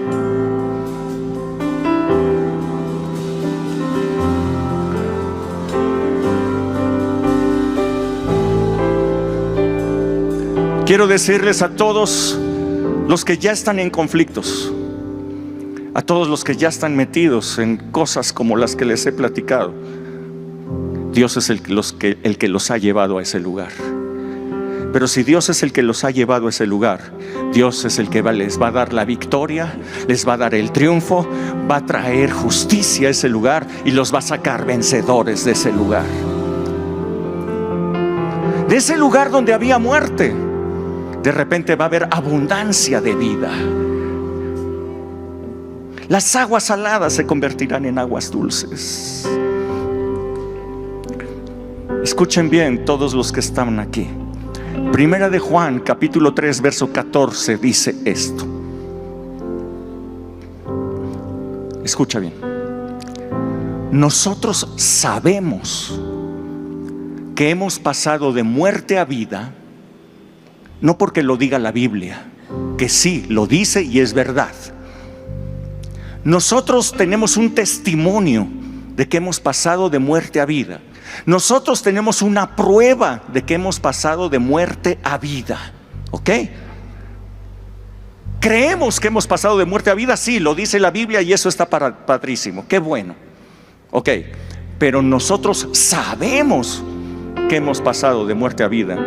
Quiero decirles a todos los que ya están en conflictos, a todos los que ya están metidos en cosas como las que les he platicado, Dios es el que los ha llevado a ese lugar. Pero si Dios es el que los ha llevado a ese lugar, Dios es el que les va a dar la victoria, les va a dar el triunfo, va a traer justicia a ese lugar y los va a sacar vencedores de ese lugar. De ese lugar donde había muerte, de repente va a haber abundancia de vida. Las aguas saladas se convertirán en aguas dulces. Escuchen bien todos los que están aquí. Primera de Juan, capítulo 3, verso 14, dice esto. Escucha bien. Nosotros sabemos que hemos pasado de muerte a vida, no porque lo diga la Biblia, que sí, lo dice y es verdad. Nosotros tenemos un testimonio de que hemos pasado de muerte a vida. Nosotros tenemos una prueba de que hemos pasado de muerte a vida. ¿Ok? Creemos que hemos pasado de muerte a vida, sí, lo dice la Biblia y eso está padrísimo, qué bueno. Ok, pero nosotros sabemos que hemos pasado de muerte a vida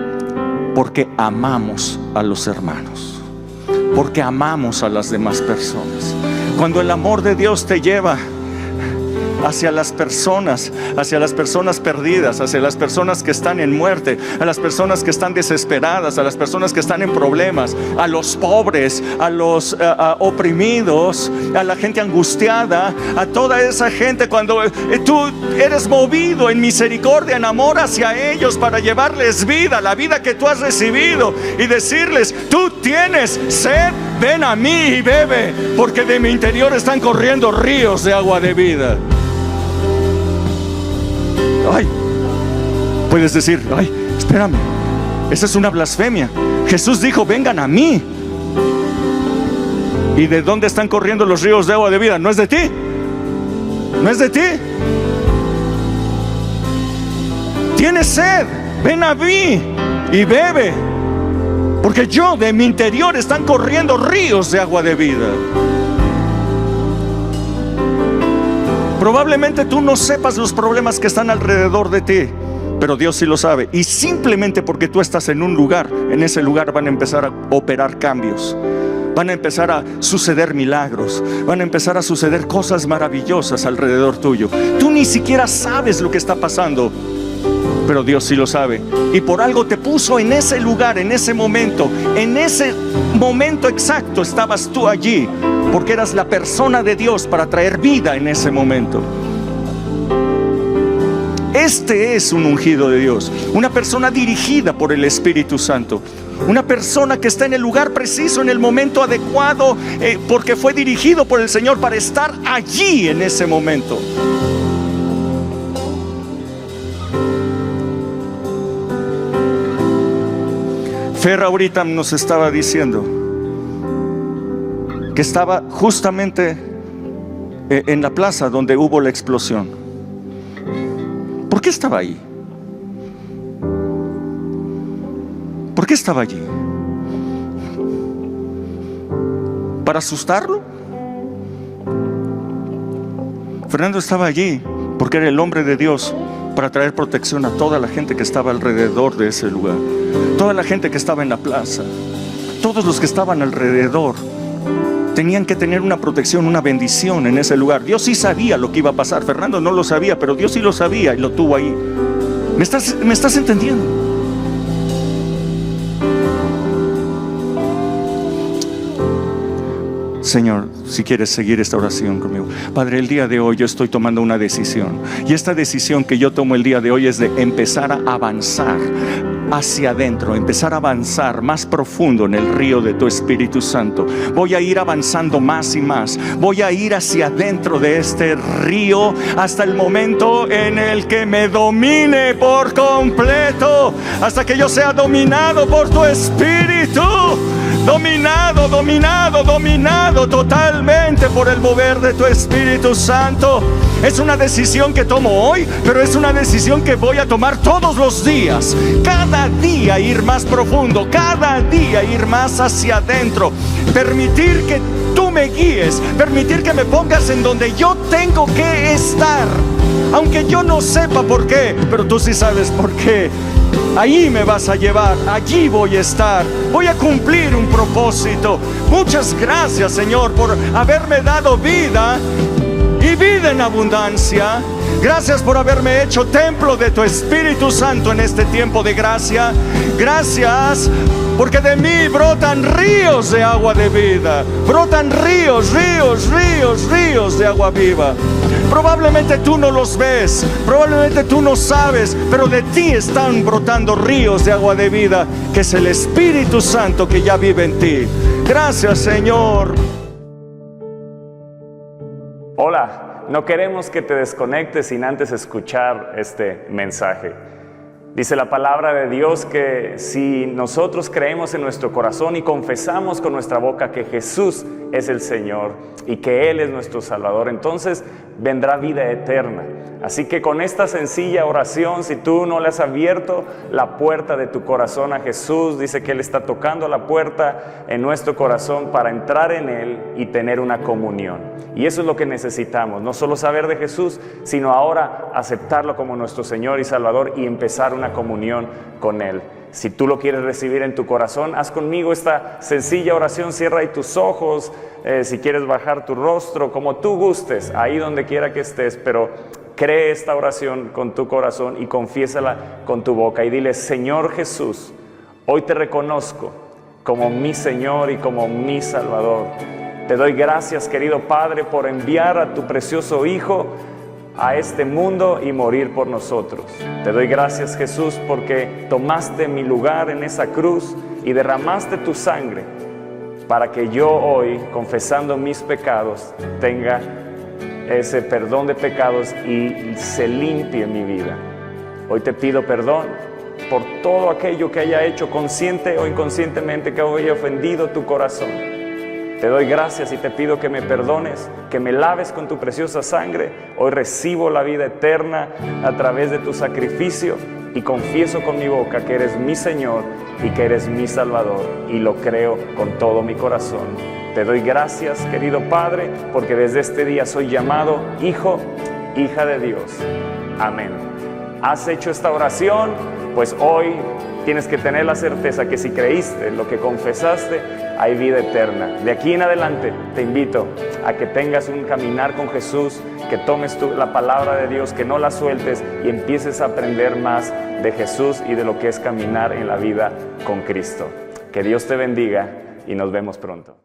porque amamos a los hermanos, porque amamos a las demás personas. Cuando el amor de Dios te lleva hacia las personas perdidas, hacia las personas que están en muerte, a las personas que están desesperadas, a las personas que están en problemas, a los pobres, a los oprimidos, a la gente angustiada, a toda esa gente, cuando tú eres movido en misericordia, en amor hacia ellos para llevarles vida, la vida que tú has recibido, y decirles: tú tienes sed, ven a mí y bebe, porque de mi interior están corriendo ríos de agua de vida. Ay, puedes decir: ay, espérame, esa es una blasfemia. Jesús dijo: vengan a mí. ¿Y de dónde están corriendo los ríos de agua de vida? ¿No es de ti? ¿No es de ti? Tienes sed, ven a mí y bebe, porque yo, de mi interior están corriendo ríos de agua de vida. Probablemente tú no sepas los problemas que están alrededor de ti, pero Dios sí lo sabe. Y simplemente porque tú estás en un lugar, en ese lugar van a empezar a operar cambios, van a empezar a suceder milagros, van a empezar a suceder cosas maravillosas alrededor tuyo. Tú ni siquiera sabes lo que está pasando, pero Dios sí lo sabe. Y por algo te puso en ese lugar, en ese momento exacto estabas tú allí, porque eras la persona de Dios para traer vida en ese momento. Este es un ungido de Dios, una persona dirigida por el Espíritu Santo, una persona que está en el lugar preciso, en el momento adecuado, porque fue dirigido por el Señor para estar allí en ese momento. Fer ahorita nos estaba diciendo que estaba justamente en la plaza donde hubo la explosión. ¿Por qué estaba ahí? ¿Por qué estaba allí? ¿Para asustarlo? Fernando estaba allí porque era el hombre de Dios para traer protección a toda la gente que estaba alrededor de ese lugar, toda la gente que estaba en la plaza, todos los que estaban alrededor tenían que tener una protección, una bendición en ese lugar. Dios sí sabía lo que iba a pasar. Fernando no lo sabía, pero Dios sí lo sabía y lo tuvo ahí. ¿Me estás entendiendo? Señor, si quieres seguir esta oración conmigo. Padre, el día de hoy yo estoy tomando una decisión, y esta decisión que yo tomo el día de hoy es de empezar a avanzar hacia adentro, empezar a avanzar más profundo en el río de tu Espíritu Santo. Voy a ir avanzando más y más, voy a ir hacia adentro de este río hasta el momento en el que me domine por completo, hasta que yo sea dominado por tu Espíritu. Dominado totalmente por el mover de tu Espíritu Santo. Es una decisión que tomo hoy, pero es una decisión que voy a tomar todos los días. Cada día ir más profundo, cada día ir más hacia adentro. Permitir que tú me guíes, permitir que me pongas en donde yo tengo que estar, aunque yo no sepa por qué, pero tú sí sabes por qué. Ahí me vas a llevar, allí voy a estar, voy a cumplir un propósito. Muchas gracias, Señor, por haberme dado vida y vida en abundancia. Gracias por haberme hecho templo de tu Espíritu Santo en este tiempo de gracia. Gracias porque de mí brotan ríos de agua de vida, brotan ríos de agua viva. Probablemente tú no los ves, probablemente tú no sabes, pero de ti están brotando ríos de agua de vida, que es el Espíritu Santo que ya vive en ti. Gracias, Señor. Hola, no queremos que te desconectes sin antes escuchar este mensaje. Dice la palabra de Dios que si nosotros creemos en nuestro corazón y confesamos con nuestra boca que Jesús es el Señor y que Él es nuestro Salvador, entonces vendrá vida eterna. Así que con esta sencilla oración, si tú no le has abierto la puerta de tu corazón a Jesús, dice que Él está tocando la puerta en nuestro corazón para entrar en Él y tener una comunión. Y eso es lo que necesitamos, no solo saber de Jesús, sino ahora aceptarlo como nuestro Señor y Salvador y empezar una comunión con Él. Si tú lo quieres recibir en tu corazón, haz conmigo esta sencilla oración, cierra ahí tus ojos, si quieres bajar tu rostro, como tú gustes, ahí donde quiera que estés, pero cree esta oración con tu corazón y confiésala con tu boca y dile: Señor Jesús, hoy te reconozco como mi Señor y como mi Salvador. Te doy gracias, querido Padre, por enviar a tu precioso Hijo a este mundo y morir por nosotros. Te doy gracias, Jesús, porque tomaste mi lugar en esa cruz y derramaste tu sangre para que yo hoy, confesando mis pecados, tenga ese perdón de pecados y se limpie mi vida. Hoy te pido perdón por todo aquello que haya hecho consciente o inconscientemente, que haya ofendido tu corazón. Te doy gracias y te pido que me perdones, que me laves con tu preciosa sangre. Hoy recibo la vida eterna a través de tu sacrificio y confieso con mi boca que eres mi Señor y que eres mi Salvador, y lo creo con todo mi corazón. Te doy gracias, querido Padre, porque desde este día soy llamado hijo, hija de Dios. Amén. ¿Has hecho esta oración? Pues hoy tienes que tener la certeza que si creíste lo que confesaste, hay vida eterna. De aquí en adelante te invito a que tengas un caminar con Jesús, que tomes la palabra de Dios, que no la sueltes y empieces a aprender más de Jesús y de lo que es caminar en la vida con Cristo. Que Dios te bendiga y nos vemos pronto.